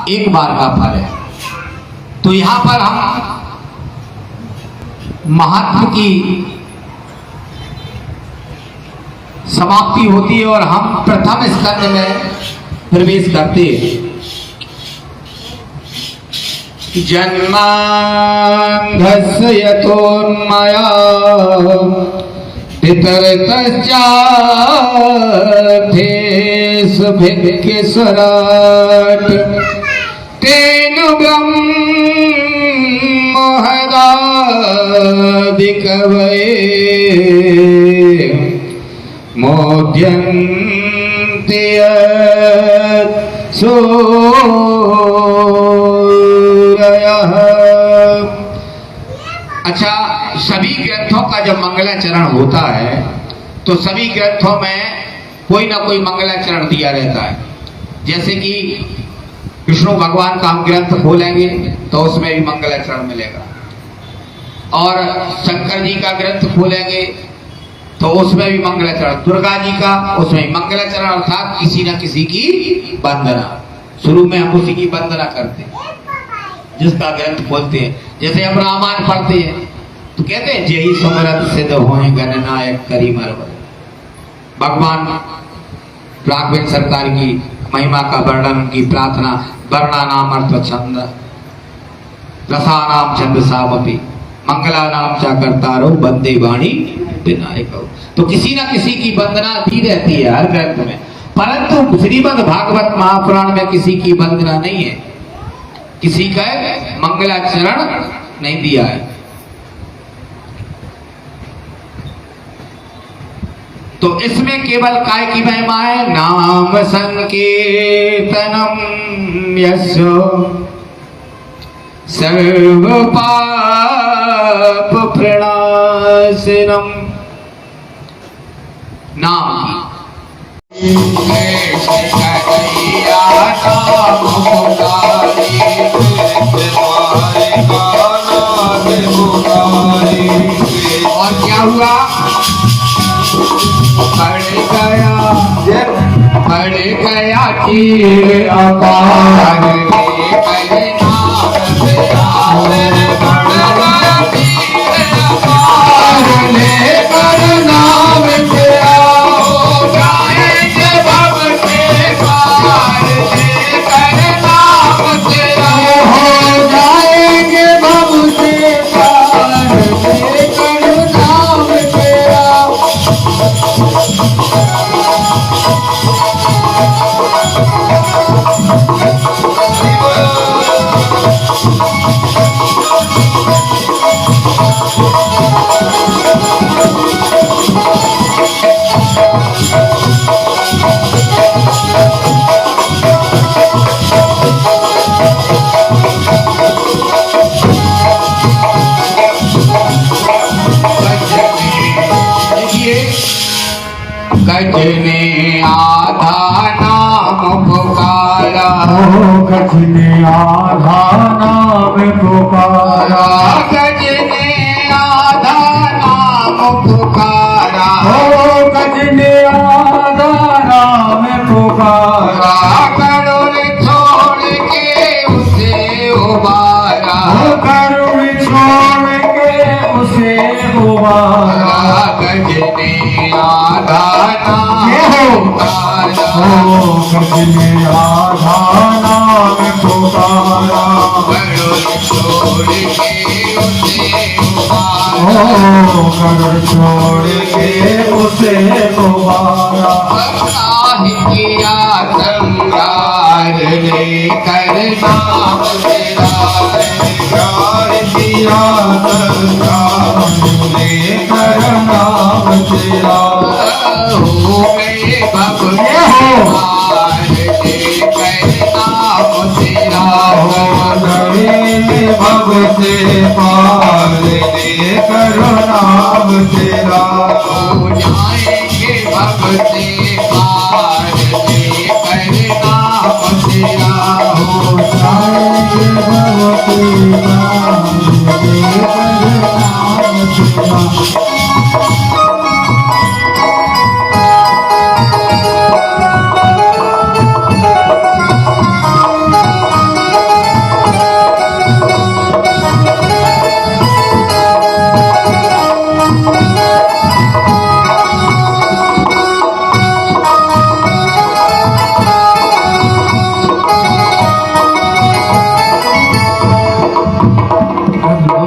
[SPEAKER 1] एक बार का फल है। तो यहां पर हम महात्म की समाप्ति होती है और हम प्रथम स्कंद में प्रवेश करते हैं।
[SPEAKER 2] जन्मांधस्य यतोन्मया पितरतश्चार्थेषु भिक्खुसराट् तेन ब्रह्मोहदादिकवये मोद्यन्ते सोऽयम्।
[SPEAKER 1] अच्छा, सभी ग्रंथों का जब मंगलाचरण होता है तो सभी ग्रंथों में कोई ना कोई मंगलाचरण दिया रहता है। जैसे कि विष्णु भगवान का हम ग्रंथ खोलेंगे तो उसमें भी मंगलाचरण मिलेगा, और शंकर जी का ग्रंथ खोलेंगे तो उसमें भी मंगलाचरण, दुर्गा जी का उसमें मंगलाचरण, अर्थात किसी न किसी की वंदना। शुरू में हम उसी की वंदना करते हैं जिसका ग्रंथ खोलते हैं। जैसे हम रामायण पढ़ते हैं तो कहते हैं जय समरथ सिद्ध होए गणनायक करी मरवर। भगवान राघवेंद्र सरकार की महिमा का वर्णन, उनकी प्रार्थना, वर्णा नाम अर्थ छंद रसा नाम छंद सावपी मंगला नाम चा करतारो बंदे वाणी विनायक। तो किसी ना किसी की वंदना दी रहती है हर ग्रंथ में, परंतु श्रीमद् भागवत महापुराण में किसी की वंदना नहीं है, किसी का मंगलाचरण नहीं दिया है। तो इसमें केवल काय की महिमा है, नाम संकीर्तनम यस्यो सर्व पाप प्रणाशनम। नाम की और क्या हुआ, पड़ गया तीर अपार गजने आधा नाम पुकारा,
[SPEAKER 2] गजने आधा नाम पुकारा,
[SPEAKER 1] गजने आधा नाम पुकारा,
[SPEAKER 2] गजने आधा नाम पुकारा,
[SPEAKER 1] करुण छोड़ के उसे उबारा,
[SPEAKER 2] करुण छोड़ के उसे उबारा,
[SPEAKER 1] गजने आधा नाम पुकारा,
[SPEAKER 2] गजने आधा नाम पुकारा,
[SPEAKER 1] करुण छोड़ के उसे उबारा,
[SPEAKER 2] करुण छोड़ के उसे उबारा,
[SPEAKER 1] किया संगार लेकर नाम तेरा,
[SPEAKER 2] किया संगार लेकर नाम तेरा,
[SPEAKER 1] हो गए भगवान लेकर नाम तेरा,
[SPEAKER 2] हो गए भगते पार लेकर नाम तेरा,
[SPEAKER 1] हो जाएंगे भगते पार लेकर नाम तेरा,
[SPEAKER 2] हो जाएंगे भगते पार लेकर नाम तेरा।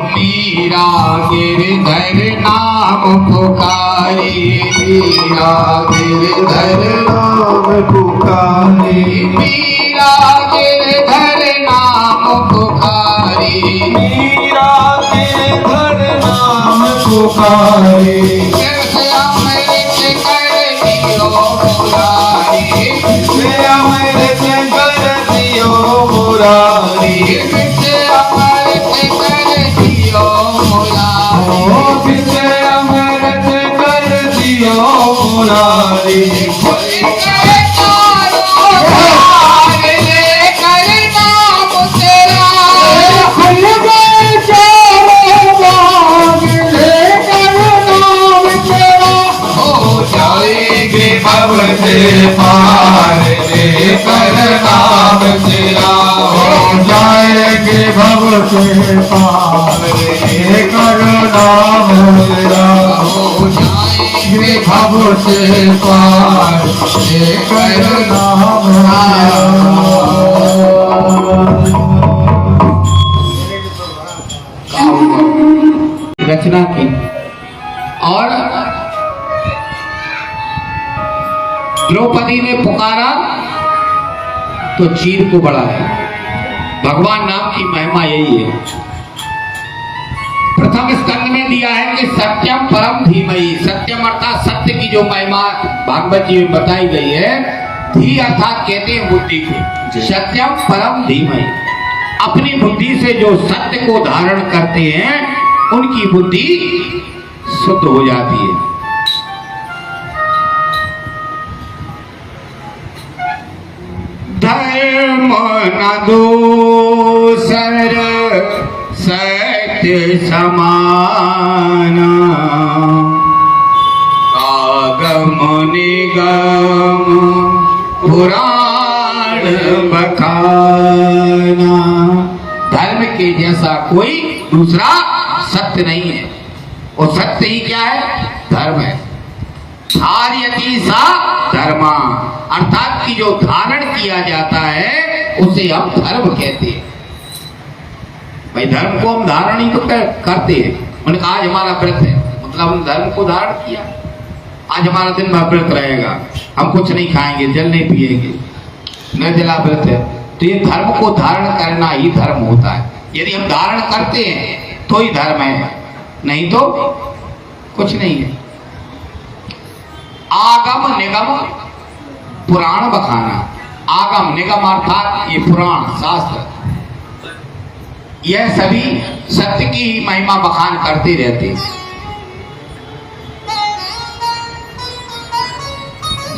[SPEAKER 1] मीरा गिरधर नाम पुकारी, मीरा गिरधर
[SPEAKER 2] नाम पुकारी,
[SPEAKER 1] मीरा गिरधर नाम पुकारी,
[SPEAKER 2] मीरा के घर नाम पुकारी,
[SPEAKER 1] कैसे अमृत कर दियो मुरारी,
[SPEAKER 2] से अमृत कर दियो मुरारी,
[SPEAKER 1] कैसे अमृत कर दियो मुरारी,
[SPEAKER 2] से पार हे करुणा मोरा हो जाए भव से पार हे करुणा मोरा।
[SPEAKER 1] रचना की और द्रौपदी ने पुकारा तो चीर को बढ़ाया। भगवान नाम की महिमा यही है। प्रथम स्कंद में दिया है कि सत्यम परम धीमहि, सत्यम अर्थात सत्य की जो महिमा भागवत जी में बताई गई है। धी अर्थात कहते हैं बुद्धि को, सत्यम परम धीमहि। अपनी बुद्धि से जो सत्य को धारण करते हैं उनकी बुद्धि शुद्ध हो जाती है। धर्म न दूसर सत्य समाना, आगम निगम पुराण बखाना। धर्म के जैसा कोई दूसरा सत्य नहीं है। और सत्य ही क्या है? धर्म है। धार्यति सा धर्मा, अर्थात कि जो धारण किया जाता है उसे हम धर्म कहते हैं। भाई धर्म को हम धारण ही तो करते हैं। उन्होंने कहा आज हमारा व्रत है, मतलब हम धर्म को धारण किया। आज हमारा दिन भर व्रत रहेगा, हम कुछ नहीं खाएंगे, जल नहीं पिएंगे, निर्जला व्रत है। तो ये धर्म को धारण करना ही धर्म होता है। यदि हम धारण करते हैं तो ही धर्म है, नहीं तो कुछ नहीं है। आगम निगम पुराण बखाना, आगम निगम अर्थात ये पुराण शास्त्र, यह सभी सत्य की ही महिमा बखान करते रहते।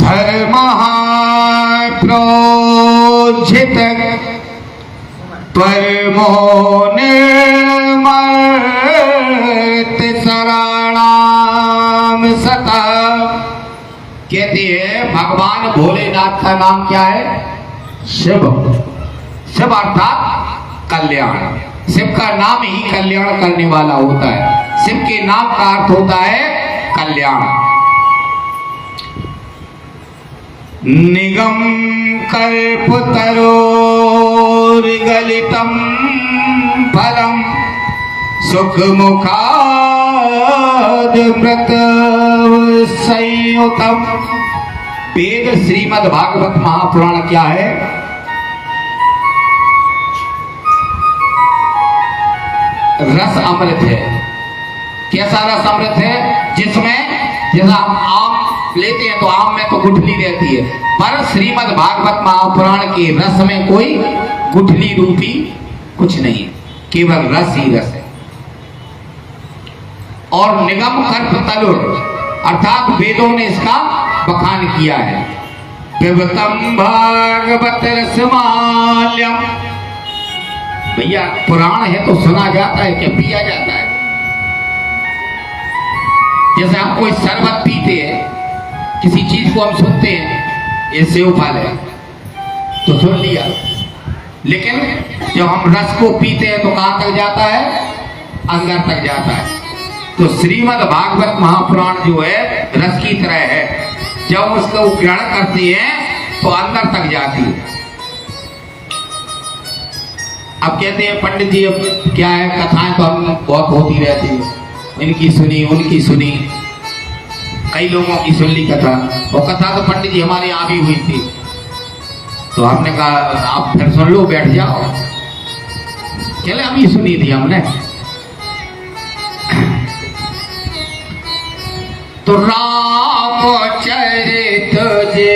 [SPEAKER 1] धर्म प्रोज्झित परमो निर्मर्त शरणाम सता। कहते हैं भगवान भोलेनाथ का नाम क्या है? शिव। शिव अर्थात कल्याण। शिव का नाम ही कल्याण करने वाला होता है। शिव के नाम का अर्थ होता है कल्याण। निगम कल्पतरोर्गलितम फलम सुख मुखाद मृत संयुतम। वेद श्रीमद् भागवत महापुराण क्या है? रस अमृत है। कैसा रस अमृत है? जिसमें जैसा आम लेते हैं तो आम में तो गुठली रहती है, पर श्रीमद् भागवत महापुराण के रस में कोई गुठली रूपी कुछ नहीं है, केवल रस ही रस है। और निगम कर्प तलुर अर्थात वेदों ने इसका बखान किया है। पिबतम भागवत रसमाल्यम। भैया पुराण है तो सुना जाता है क्या पिया जाता है? जैसे हम कोई शरबत पीते हैं, किसी चीज को हम सुनते हैं, ये सेव फल है तो सुन लिया, लेकिन जब हम रस को पीते हैं तो कहां तक जाता है? अंदर तक जाता है। तो श्रीमद् भागवत महापुराण जो है रस की तरह है, जब उसको ग्रहण करते हैं तो अंदर तक जाती है। अब कहते हैं पंडित जी अब क्या है, कथाएं तो हम बहुत होती रहती है, इनकी सुनी उनकी सुनी, कई लोगों की सुन ली कथा। और कथा तो पंडित जी हमारे यहाँ भी हुई थी, तो हमने कहा आप फिर सुन लो, बैठ जाओ। चले अभी सुनी थी हमने। तो रामचरित जे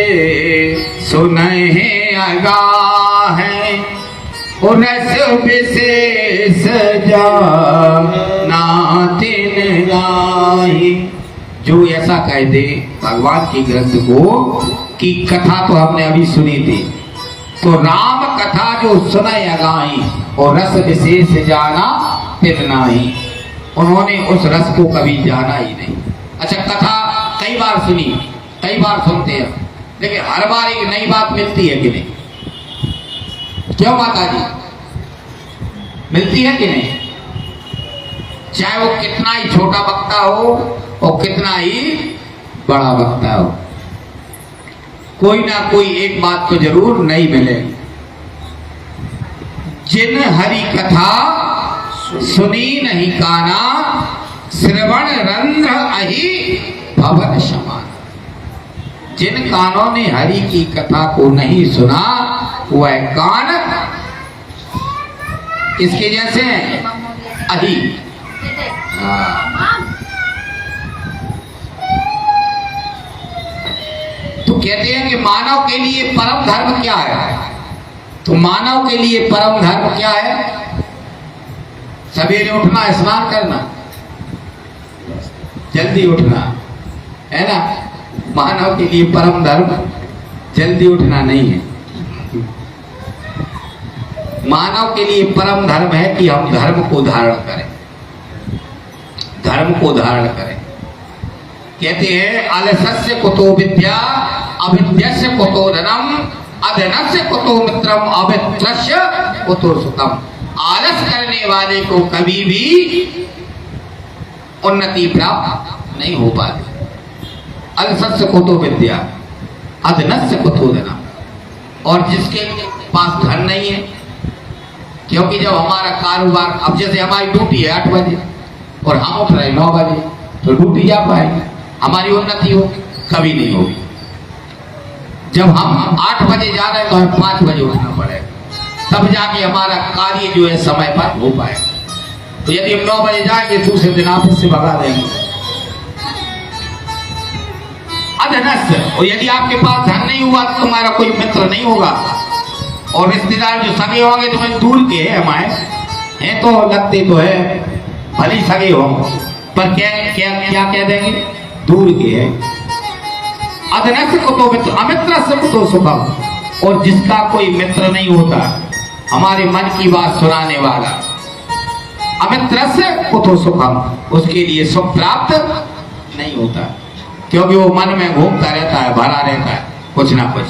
[SPEAKER 1] सुनहि अगाहें, रस विशेष जानातिन गाहि। जो ऐसा कह दे भगवान की ग्रंथ को कि कथा तो हमने अभी सुनी थी, तो राम कथा जो सुनहि अगाही और रस विशेष जाना तिन नाही, उन्होंने उस रस को कभी जाना ही नहीं। अच्छा कथा कई बार सुनी, कई बार सुनते हैं, लेकिन हर बार एक नई बात मिलती है कि नहीं? क्यों माता जी? मिलती है कि नहीं? चाहे वो कितना ही छोटा वक्ता हो और कितना ही बड़ा वक्ता हो, कोई ना कोई एक बात तो जरूर नहीं मिले। जिन हरि कथा सुनी नहीं काना, श्रवण रंध्र अहि भवन समान। जिन कानों ने हरि की कथा को नहीं सुना, वह कान इसके जैसे हैं, अहि। तो कहते हैं कि मानव के लिए परम धर्म क्या है? तो मानव के लिए परम धर्म क्या है? सवेरे उठना, स्नान करना, जल्दी उठना, है ना? मानव के लिए परम धर्म जल्दी उठना नहीं है। मानव के लिए परम धर्म है कि हम धर्म को धारण करें, धर्म को धारण करें। कहते हैं आलस्य कुतो विद्या, अविद्यस्य कुतो धनम, अधनस्य कुतो मित्रम, अवित्रस्य कुतो सुखम। आलस करने वाले को कभी भी उन्नति प्राप्त नहीं हो पाती। अलसस्य कुतो विद्या, अधनस्य कुतो धनम। और जिसके पास धन नहीं है, क्योंकि जब हमारा कारोबार, अब जैसे हमारी ड्यूटी है 8 बजे और हम उठ रहे 9 बजे, तो ड्यूटी जा पाएगी, हमारी उन्नति होगी? कभी नहीं होगी। जब हम 8 बजे जा रहे हैं तो हमें 5 बजे उठना पड़ेगा, तब जाके हमारा कार्य जो है समय पर हो पाएगा। तो यदि हम 9 बजे जाएंगे, दूसरे दिन ऑफिस से भगा देंगे। अधनस्य, और यदि आपके पास धन नहीं हुआ तो तुम्हारा कोई मित्र नहीं होगा, और रिश्तेदार जो सगे होंगे तुम्हें दूर के है, हमारे हैं तो लगते तो है, भली सगे होंगे, पर क्या क्या क्या कह देंगे? दूर के है। अधनस्य कुतो मित्र, अमित्रस्य कुतो सुखम। और जिसका कोई मित्र नहीं होता, हमारे मन की बात सुनाने वाला, अमित्रस्य कुतो सुखम, उसके लिए सुख प्राप्त नहीं होता, क्योंकि वो मन में घूमता रहता है, भरा रहता है कुछ ना कुछ।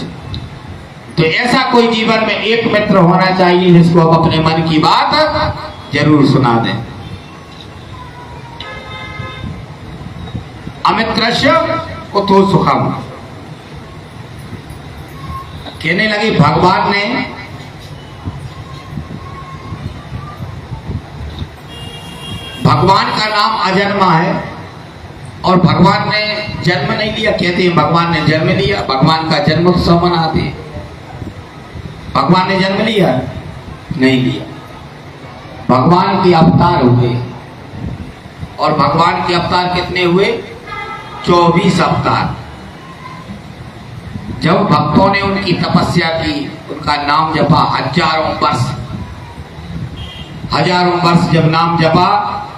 [SPEAKER 1] तो ऐसा कोई जीवन में एक मित्र होना चाहिए जिसको आप अपने मन की बात जरूर सुना दें। अमित्रस्य कुतो सुखम। कहने लगे भगवान ने भगवान का नाम अजन्मा है, और भगवान ने जन्म नहीं लिया। कहते हैं भगवान ने जन्म लिया, भगवान का जन्मोत्सव मनाते हैं। भगवान ने जन्म लिया? नहीं लिया। भगवान के अवतार हुए, और भगवान के अवतार कितने हुए? 24 अवतार। जब भक्तों ने उनकी तपस्या की, उनका नाम जपा, हजारों वर्ष जब नाम जपा,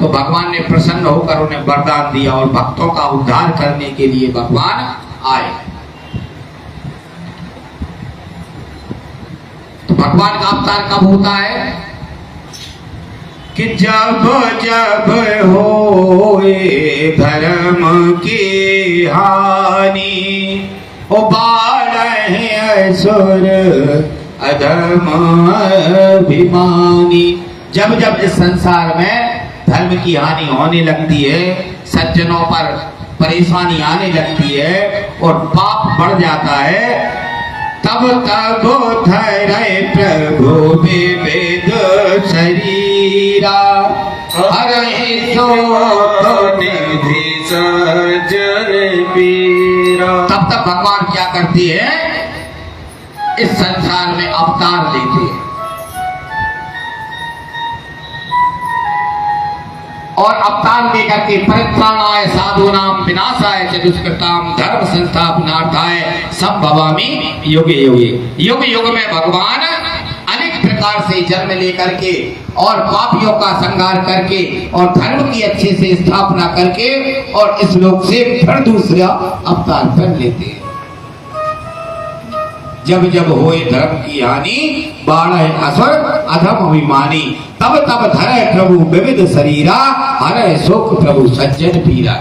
[SPEAKER 1] तो भगवान ने प्रसन्न होकर उन्हें वरदान दिया, और भक्तों का उद्धार करने के लिए भगवान आए। तो भगवान का अवतार कब होता है? कि जब जब होए धर्म की हानि, उबारे असुर अधर्म अभिमानी। जब जब इस संसार में धर्म की हानि होने लगती है, सज्जनों पर परेशानी आने लगती है और पाप बढ़ जाता है, तब तब धरे प्रभु विविध शरीरा, हरहि शोक निधि सज्जन पीरा। तब तक भगवान क्या करती है? इस संसार में अवतार लेते हैं, और अवतार लेकर के परित्राणाय साधूनाम विनाशाय च दुष्कृताम धर्म संस्थापनार्थाय संभवामि युगे युगे। युग युग में भगवान अनेक प्रकार से जन्म लेकर के और पापियों का संहार करके और धर्म की अच्छे से स्थापना करके और इस लोक से फिर दूसरा अवतार कर लेते हैं। जब जब होए धर्म की हानि, बाढ़े असुर अधम अभिमानी, तब तब धरे प्रभु विविध शरीरा, हरे सुख प्रभु सज्जन पीरा।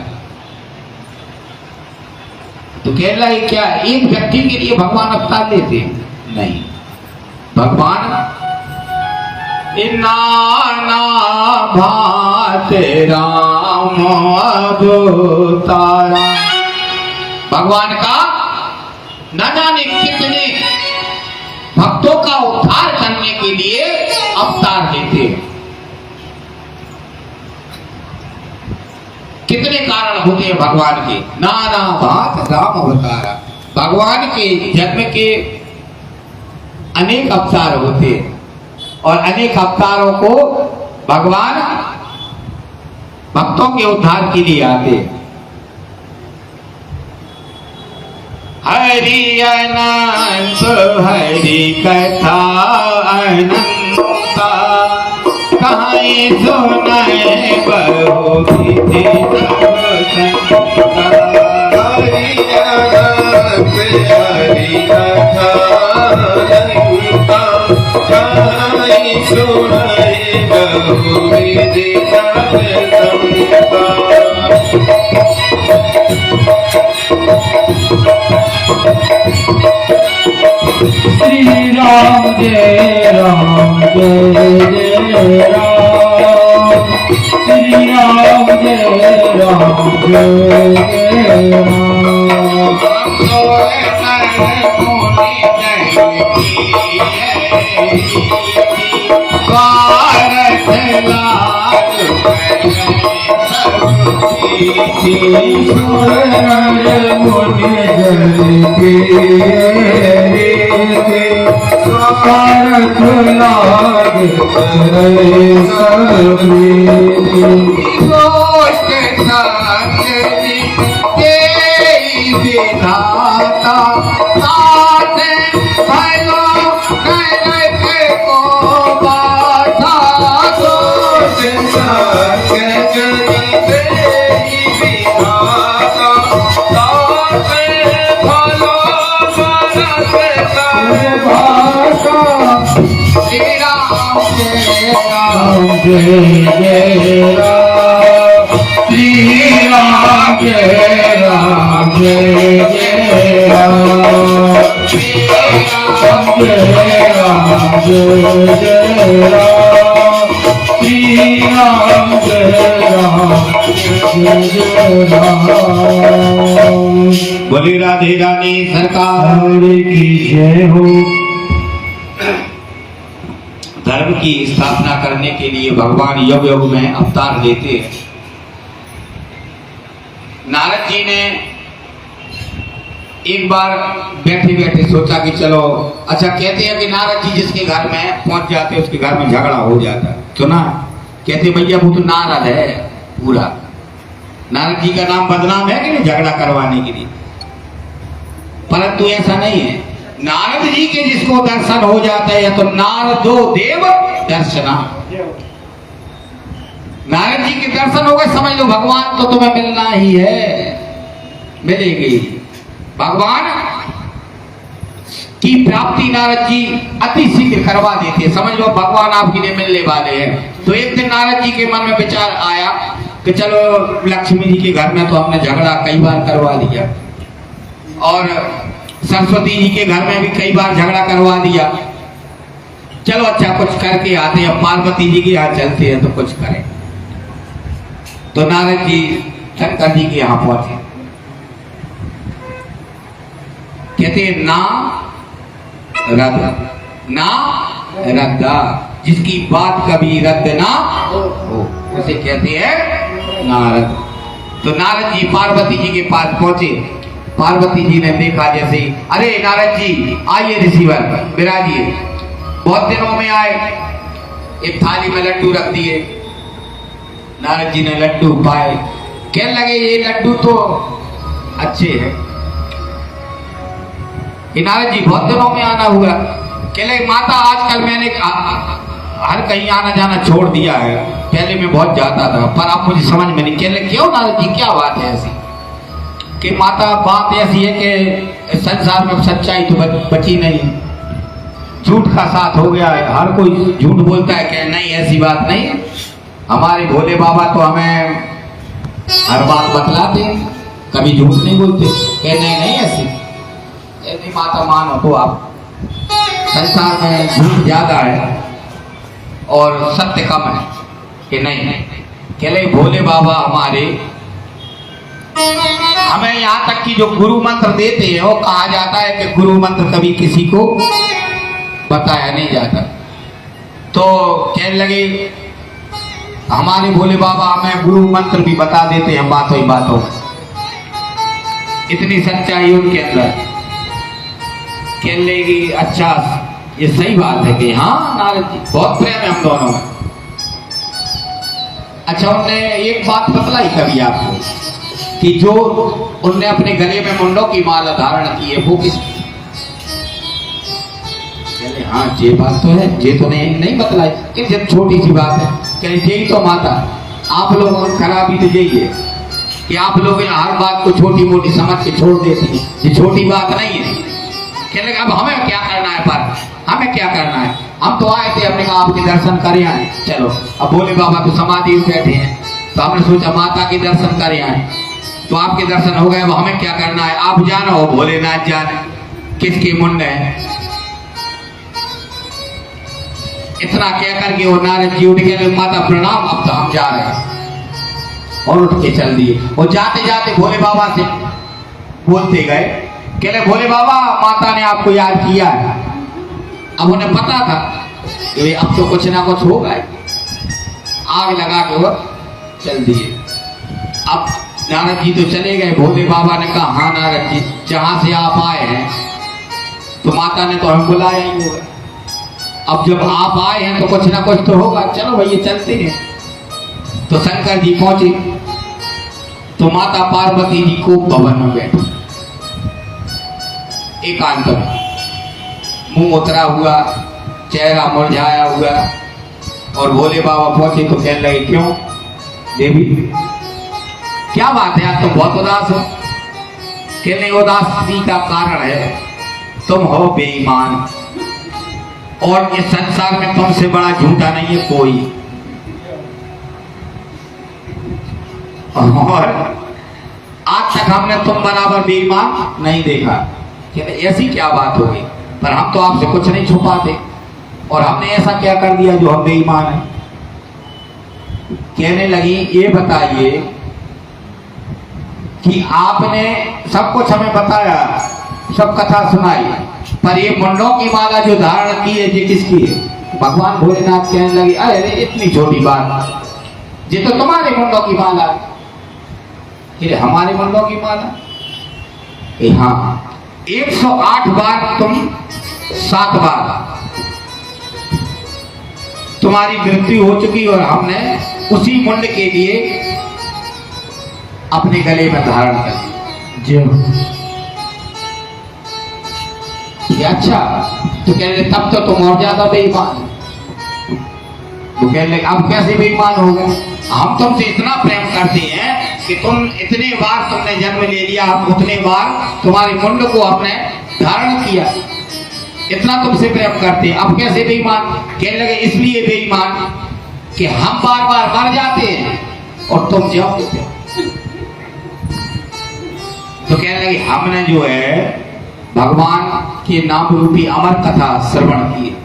[SPEAKER 1] तो कह रहा है क्या एक व्यक्ति के लिए भगवान अवतार लेते? नहीं, भगवान नाना भात राम अवतारा। भगवान का न जाने कितने भक्तों का उद्धार करने के लिए अवतार लेते हैं। कितने कारण होते हैं भगवान के। नाना भात राम अवतारा। भगवान के जन्म के अनेक अवतार होते हैं और अनेक अवतारों को भगवान भक्तों के उद्धार के लिए आते हैं। हरि अनंत हरि कथा अनंता कहीं सुनाए बहु विधि
[SPEAKER 2] हरि अनंत हरि कथा अनंता कहीं सुनाए बहु विधि श्री राम जय राम जय जय राम। श्री राम जय राम जय जय जय जय राम। श्री राम जय राम जय जय राम। श्री राम जय राम जय जय राम। श्री राम जय राम जय जय राम।
[SPEAKER 1] बोली राधे रानी सरकार
[SPEAKER 2] की जय हो।
[SPEAKER 1] धर्म की स्थापना करने के लिए भगवान युग युग में अवतार लेते हैं। नारद जी ने एक बार बैठे बैठे सोचा कि चलो, अच्छा कहते हैं कि नारद जी जिसके घर में पहुंच जाते उसके घर में झगड़ा हो जाता है। सुना? कहते भैया वो तो नारद है पूरा। नारद जी का नाम बदनाम है कि नहीं झगड़ा करवाने के लिए, परंतु ऐसा नहीं है। नारद जी के जिसको दर्शन हो जाता है तो नारदो देव दर्शना। नारद जी के दर्शन हो गए, समझ लो भगवान तो तुम्हें मिलना ही है, मिलेगी। भगवान की प्राप्ति नारद जी अति शीघ्र करवा देते, समझ लो भगवान आपके लिए मिलने वाले हैं। तो एक दिन नारद जी के मन में विचार आया कि चलो लक्ष्मी जी के घर में तो हमने झगड़ा कई बार करवा दिया और सरस्वती जी के घर में भी कई बार झगड़ा करवा दिया, चलो अच्छा कुछ करके आते हैं, पार्वती जी के यहाँ चलते हैं तो कुछ करें। तो नारद जी शंकर जी के यहाँ पहुंचे। कहते ना रद्द ना रद्दा, जिसकी बात कभी रद्द ना हो उसे कहते हैं नारद। तो नारद जी पार्वती जी के पास पहुंचे। पार्वती जी ने देखा जैसे, अरे नारद जी आइए रिसीवर विराजिए, बहुत दिनों में आए। एक थाली में लड्डू रख दिए। नारद जी ने लड्डू पाए, कहने लगे ये लड्डू तो अच्छे हैं। नारद जी बहुत दिनों में आना हुआ, कहले माता आजकल मैंने हर कहीं आना जाना छोड़ दिया है, पहले मैं बहुत जाता था पर आप मुझे समझ में नहीं। कहले क्यों नारद जी क्या बात है ऐसी? कि माता बात ऐसी है कि संसार में सच्चाई तो बची नहीं, झूठ का साथ हो गया है, हर कोई झूठ बोलता है। कि नहीं ऐसी बात नहीं, हमारे भोले बाबा तो हमें हर बात बतलाते, कभी झूठ नहीं बोलते। कह नहीं ऐसी माता मानो तो आप, संसार में झूठ ज्यादा है। और सत्य कम है कि नहीं? कहले भोले बाबा हमारे हमें यहाँ तक कि जो गुरु मंत्र देते हैं वो कहा जाता है कि गुरु मंत्र कभी किसी को बताया नहीं जाता। तो कहने लगे हमारे भोले बाबा हमें गुरु मंत्र भी बता देते हैं बातों ही बातों। इतनी सच्चाई उनके अंदर। कहने लगे अच्छा ये सही बात है कि हाँ नारद जी बहुत प्रेम है हम दोनों में। अच्छा उनने एक बात बतलाई कभी आपको कि जो उनने अपने गले में मुंडों की माला धारण की है वो किस? कहले हाँ ये बात तो है, ये तो नहीं बतलाई कि जब छोटी सी बात है। कहले यही तो माता आप लोगों की खराबी तो यही है कि आप लोग हर बात को छोटी मोटी समझ के छोड़ देते हैं। ये छोटी बात नहीं है। कहने लगे अब हमें क्या करना है? पर हमें क्या करना है? हम तो आए थे, हमने कहा आपके दर्शन करे आए। चलो अब भोले बाबा तो समाधि में बैठे हैं तो हमने सोचा माता के दर्शन करे आए। तो आपके दर्शन हो गए, अब हमें क्या करना है? आप जानो भोलेनाथ जाने किसके मुंड है। इतना कह करके वो नारद जी उठ गए, माता प्रणाम अब तो हम जा रहे हैं। और उठ के चल दिए। और जाते जाते भोले बाबा से बोलते गए, कहले भोले बाबा माता ने आपको याद किया है। अब उन्हें पता था कि अब तो कुछ ना कुछ होगा। आग लगा के वो चल दिए। अब नारद जी तो चले गए। भोले बाबा ने कहा हाँ नारद जी जहां से आप आए हैं तो माता ने तो हमें बुलाया ही होगा। अब जब आप आए हैं तो कुछ ना कुछ तो होगा, चलो भैया चलते हैं। तो शंकर जी पहुंचे तो माता पार्वती जी को भवन में बैठे एकांत में, मुंह उतरा हुआ, चेहरा मुरझाया हुआ। और भोले बाबा पहुंचे तो कहने लगे क्यों देवी क्या बात है, आज तुम बहुत उदास हो? कहने उदासी का कारण है तुम हो बेईमान और इस संसार में तुमसे बड़ा झूठा नहीं है कोई। और आज तक हमने तुम बराबर बेईमान नहीं देखा। कहते ऐसी क्या बात हो गई? पर हम तो आपसे कुछ नहीं छुपाते और हमने ऐसा क्या कर दिया जो हम बेईमान हैं? कहने लगी ये बताइए कि आपने सब कुछ हमें बताया, सब कथा सुनाई, पर ये मुंडों की माला जो धारण की है ये किसकी है? भगवान भोलेनाथ कहने लगे अरे इतनी छोटी बात, ये तो तुम्हारे मुंडों की माला है। हमारे मुंडों की माला? हाँ 108 बार तुम 7 बार तुम्हारी मृत्यु हो चुकी और हमने उसी मुंड के लिए अपने गले में धारण कर दिया। अच्छा तो कह रहे तब तो तुम और ज्यादा बेईमान। तो कह रहे अब कैसे बेईमान हो गए? हम तुमसे इतना प्रेम करते हैं कि तुम इतने बार तुमने जन्म ले लिया, हम उतने बार तुम्हारे मुंड को अपने धारण किया, इतना तुमसे प्रेम करते हैं, अब कैसे बेईमान? कहने लगे इसलिए बेईमान कि हम बार बार मर जाते हैं और तुम जाओगे। तो कहने लगे हमने जो है भगवान के नाम रूपी अमर कथा श्रवण की,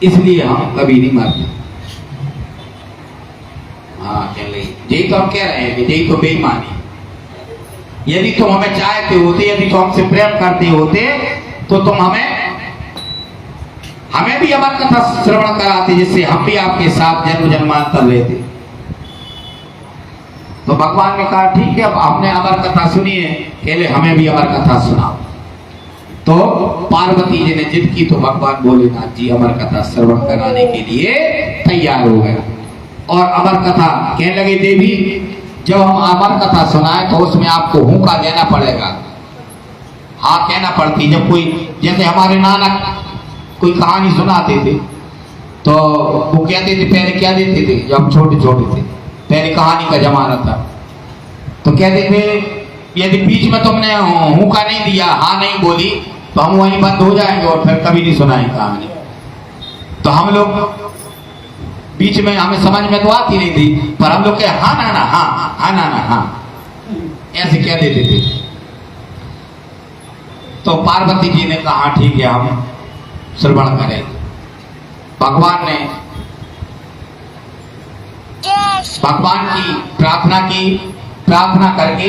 [SPEAKER 1] इसलिए हम कभी नहीं मरते। हाँ कहने लगे यही तो हम कह रहे हैं कि यही तो बेईमानी। यदि तुम हमें चाहते होते, यदि तुम हमसे प्रेम करते होते तो तुम हमें भी अमर कथा श्रवण कराते, जिससे हम भी आपके साथ जन्म जन्मांतर रहते। तो भगवान ने कहा ठीक है अब आपने अमर कथा सुनी है, कहले हमें भी अमर कथा सुनाओ। तो पार्वती जी ने जिद की तो भगवान भोलेनाथ जी अमर कथा श्रवण कराने के लिए तैयार हो गए। और अमर कथा कहने लगे देवी जब हम अमर कथा सुनाए तो उसमें आपको हुंका देना पड़ेगा। हाँ कहना पड़ती। जब कोई जैसे हमारे नाना कोई कहानी सुनाते थे तो वो कहते थे, पहले क्या देते थे जब हम छोटे छोटे थे, पहले कहानी का जमाना था, तो कहते थे यदि बीच में तुमने हुंका नहीं दिया, हाँ नहीं बोली, तो हम वहीं बंद हो जाएंगे और फिर कभी नहीं सुनाएंगे कहानी। तो हम लोग बीच में हमें समझ में तो आती नहीं थी, पर हम लोग कहे हाँ नाना हाँ, हाँ नाना हाँ, ऐसे कह देते थे। तो पार्वती जी ने कहा ठीक है हम श्रवण करें। भगवान ने भगवान की प्रार्थना करके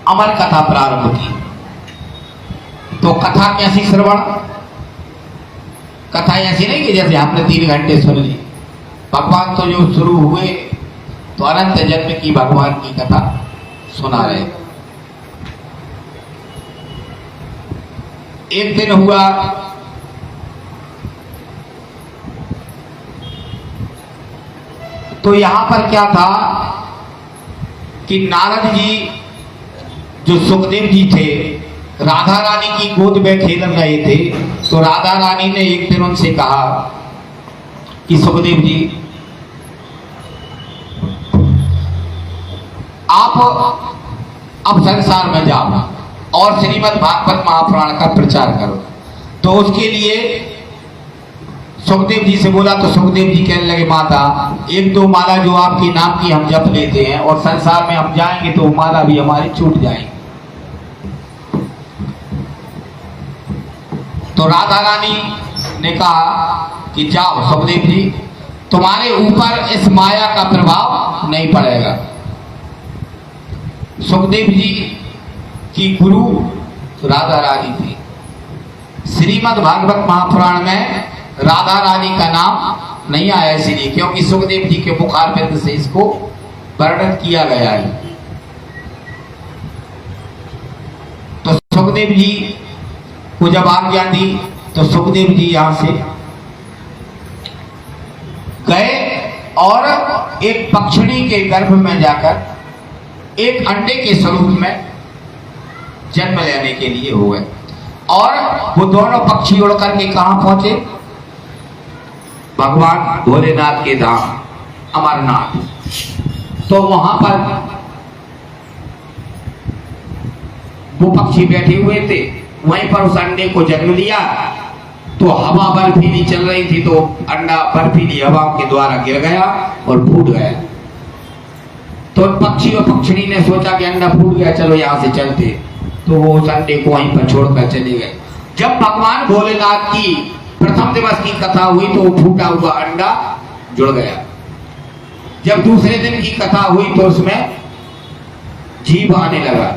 [SPEAKER 1] अमर कथा प्रारंभ की। तो कथा कैसी श्रवण? कथा ऐसी नहीं कि जैसे आपने 3 घंटे सुन ली। भगवान तो जो शुरू हुए तो अनंत जन्म की भगवान की कथा सुना रहे। एक दिन हुआ तो यहां पर क्या था कि नारद जी जो सुखदेव जी थे राधा रानी की गोद में खेल रहे थे। तो राधा रानी ने एक दिन उनसे कहा कि सुखदेव जी आप अब संसार में जाओ और श्रीमद् भागवत महापुराण का प्रचार करो। तो उसके लिए सुखदेव जी से बोला तो सुखदेव जी कहने लगे माता 1-2 माला जो आपके नाम की हम जप लेते हैं और संसार में हम जाएंगे तो माला भी हमारी छूट जाएंगे। तो राधा रानी ने कहा कि जाओ सुखदेव जी तुम्हारे ऊपर इस माया का प्रभाव नहीं पड़ेगा। सुखदेव जी की गुरु राधा रानी थी। श्रीमद् भागवत महापुराण में राधा रानी का नाम नहीं आया इसलिए क्योंकि सुखदेव जी के मुखारबिंद से इसको वर्णन किया गया है। तो सुखदेव जी को जब आज्ञा दी तो सुखदेव जी यहां से गए और एक पक्षिणी के गर्भ में जाकर एक अंडे के स्वरूप में जन्म लेने के लिए हो गए। और वो दोनों पक्षी उड़ करके कहां पहुंचे? भगवान भोलेनाथ के धाम अमरनाथ। तो वहां पर वो पक्षी बैठे हुए थे, वहीं पर उस अंडे को जन्म लिया। तो हवा बर्फीली चल रही थी तो अंडा बर्फीली हवा के द्वारा गिर गया और फूट गया। तो पक्षी और पक्षिणी ने सोचा कि अंडा फूट गया, चलो यहां से चलते। तो वो उस अंडे को वहीं पर छोड़कर चले गए। जब भगवान भोलेनाथ की प्रथम दिवस की कथा हुई तो वो फूटा हुआ अंडा जुड़ गया। जब दूसरे दिन की कथा हुई तो उसमें जीव आने लगा।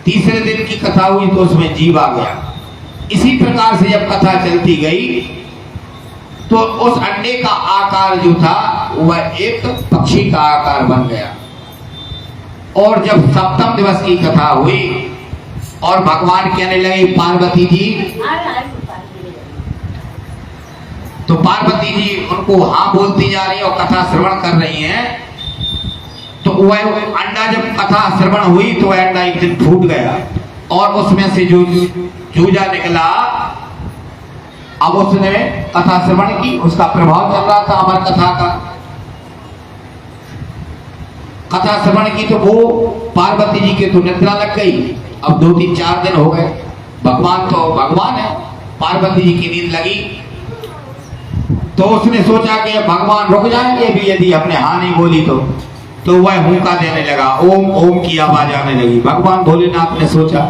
[SPEAKER 1] तीसरे दिन की कथा हुई तो उसमें जीव आ गया। इसी प्रकार से जब कथा चलती गई तो उस अंडे का आकार जो था वह एक पक्षी का आकार बन गया। और जब सप्तम दिवस की कथा हुई और भगवान कहने लगे पार्वती जी, तो पार्वती जी उनको हाँ बोलती जा रही है और कथा श्रवण कर रही हैं। तो वह अंडा जब कथा श्रवण हुई तो वह अंडा एक दिन फूट गया और उसमें से जो चूजा निकला। अब उसने कथा श्रवण की, उसका प्रभाव चल रहा था अमर कथा का। कथा श्रवण की तो वो पार्वती जी के तो निद्रा लग गई। अब 2-3-4 दिन हो गए। भगवान तो भगवान है, पार्वती जी की नींद लगी। तो उसने सोचा कि भगवान रुक जाएंगे भी यदि हमने हाँ नहीं बोली तो वह हुंका देने लगा, ओम ओम की आवाज आने लगी। भगवान भोलेनाथ ने सोचा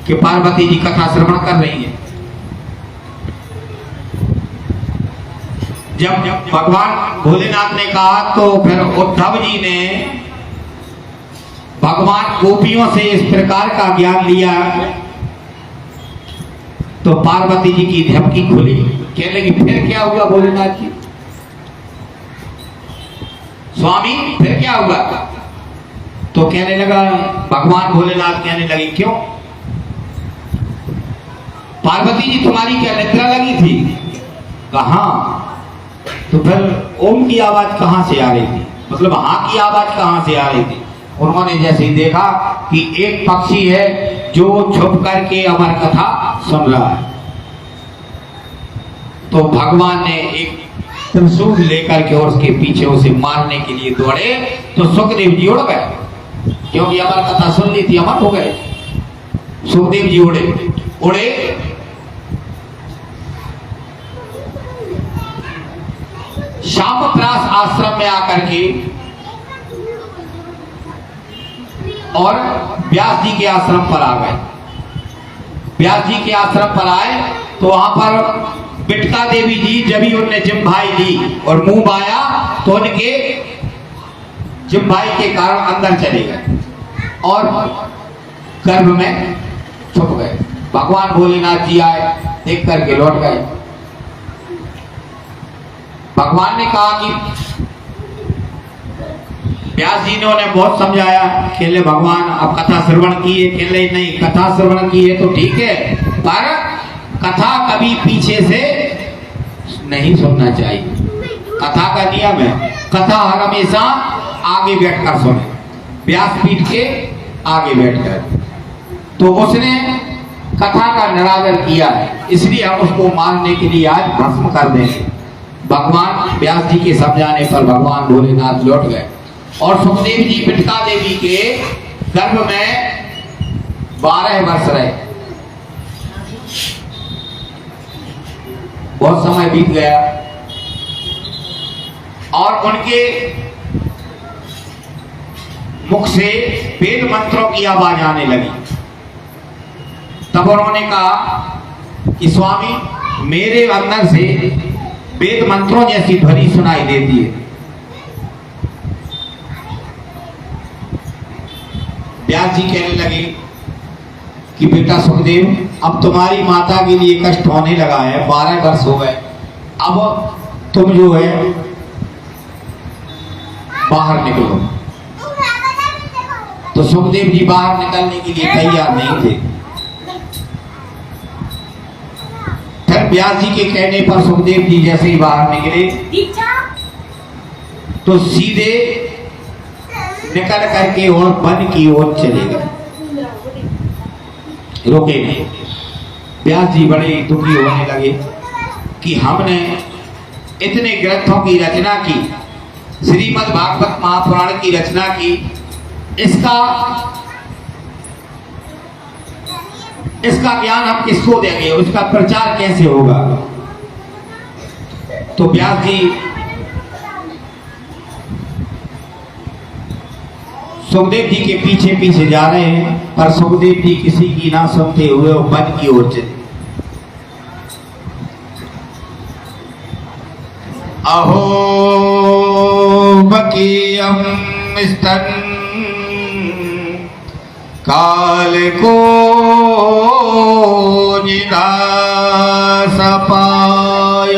[SPEAKER 1] कि पार्वती जी कथा श्रवण कर रही है। जब भगवान भोलेनाथ ने कहा तो फिर उद्धव जी ने भगवान गोपियों से इस प्रकार का ज्ञान लिया तो पार्वती जी की झपकी खुली। कहने लगी फिर क्या हुआ भोलेनाथ जी? स्वामी फिर क्या हुआ? तो कहने लगा, भगवान भोलेनाथ कहने लगे क्यों? पार्वती जी तुम्हारी क्या निद्रा लगी थी? कहां? तो फिर ओम की आवाज कहां से आ रही थी, मतलब हाँ की आवाज कहां से आ रही थी? उन्होंने जैसे ही देखा कि एक पक्षी है जो छुप करके अमर कथा सुन रहा है। तो भगवान ने एक त्रिशूल लेकर के और उसके पीछे उसे मारने के लिए दौड़े तो सुखदेव जी उड़ गए, क्योंकि अमर कथा सुन ली थी, अमर हो गए। सुखदेव जी उड़े शामप्रास आश्रम में आकर के और व्यास जी के आश्रम पर आ गए। व्यास जी के आश्रम पर आए तो वहां पर बिटका देवी जी जब ही उनने जिम्भाई ली और मुंह बाया तो उनके जिम्बाई के कारण अंदर चले गए और गर्भ में छुप गए। भगवान भोलेनाथ जी आए, देख करके लौट गए। भगवान ने कहा कि व्यास जी ने उन्हें बहुत समझाया, खेले भगवान अब कथा श्रवण किए, खेले नहीं कथा श्रवण किए तो ठीक है, पर कथा कभी पीछे से नहीं सुनना चाहिए। कथा का नियम है, कथा हर हमेशा आगे बैठकर सुने, व्यासपीठ के आगे बैठकर। तो उसने कथा का निरादर किया है, इसलिए हम उसको मारने के लिए आज भस्म कर देंगे। भगवान व्यास जी के समझाने पर भगवान भोलेनाथ लौट गए और सुखदेव जी बिटका देवी के गर्भ में 12 वर्ष रहे। बहुत समय बीत गया और उनके मुख से वेद मंत्रों की आवाज आने लगी। तब उन्होंने कहा कि स्वामी मेरे अंदर से वेद मंत्रों जैसी ध्वनि सुनाई देती है। व्यास जी कहने लगे कि बेटा सुखदेव, अब तुम्हारी माता के लिए कष्ट होने लगा है, 12 वर्ष हो गए, अब तुम जो है बाहर निकलो। तो सुखदेव जी बाहर निकलने के लिए तैयार नहीं थे। फिर व्यास जी के कहने पर सुखदेव जी जैसे ही बाहर निकले तो सीधे निकल करके और वन की ओर चले गए, रुके नहीं। व्यास जी बड़े दुखी होने लगे कि हमने इतने ग्रंथों की रचना की, श्रीमद् भागवत महापुराण की रचना की, इसका ज्ञान हम किसको देंगे, उसका प्रचार कैसे होगा। तो व्यास जी सुखदेव जी के पीछे पीछे जा रहे हैं, पर सुखदेव जी किसी की ना सुनते हुए वो वन की ओर चले। अहो बकीयम स्तन काल को निदास पाय,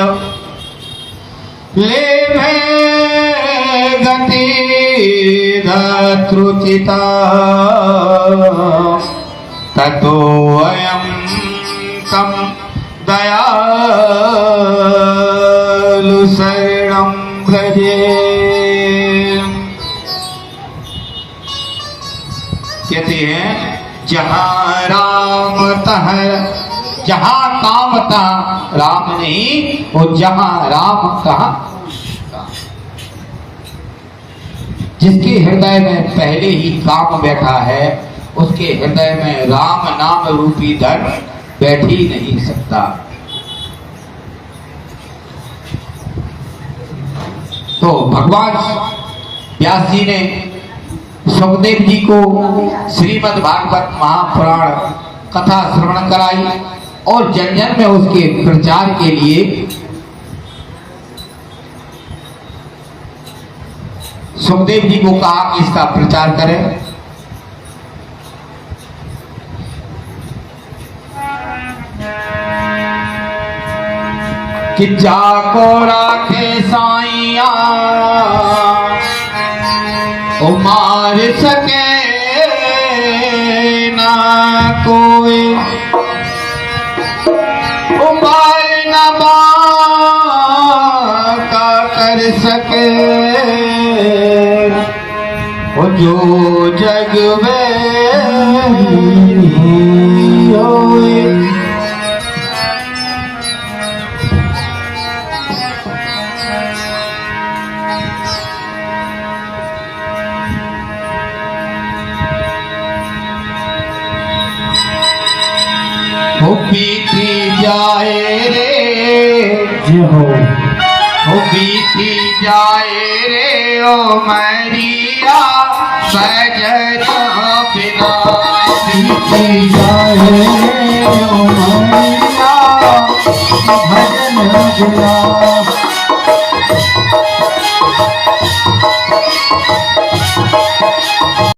[SPEAKER 1] ले गति धत्रुचिता, ततो अयं कम दयालु शरणं भजे। कहते हैं जहां राम तह, जहां काम तहाँ राम नहीं, और जहां राम तहाँ जिसके हृदय में पहले ही काम बैठा है, उसके हृदय में राम नाम रूपी धन बैठ ही नहीं सकता। तो भगवान व्यास जी ने सुखदेव जी को श्रीमद् भागवत महापुराण कथा श्रवण कराई और जन जन में उसके प्रचार के लिए सुखदेव जी को कहा कि इसका प्रचार करें। कि जाको राखे साइया ओ मार सके ना कोई, ओ मार ना का कर सके, ओ जो जग में होए। हो बीती जाए रे हो बीती जाए रे ओ मैरिया सजना बिना, बीती जाए रे ओ मैरिया भजन बिना,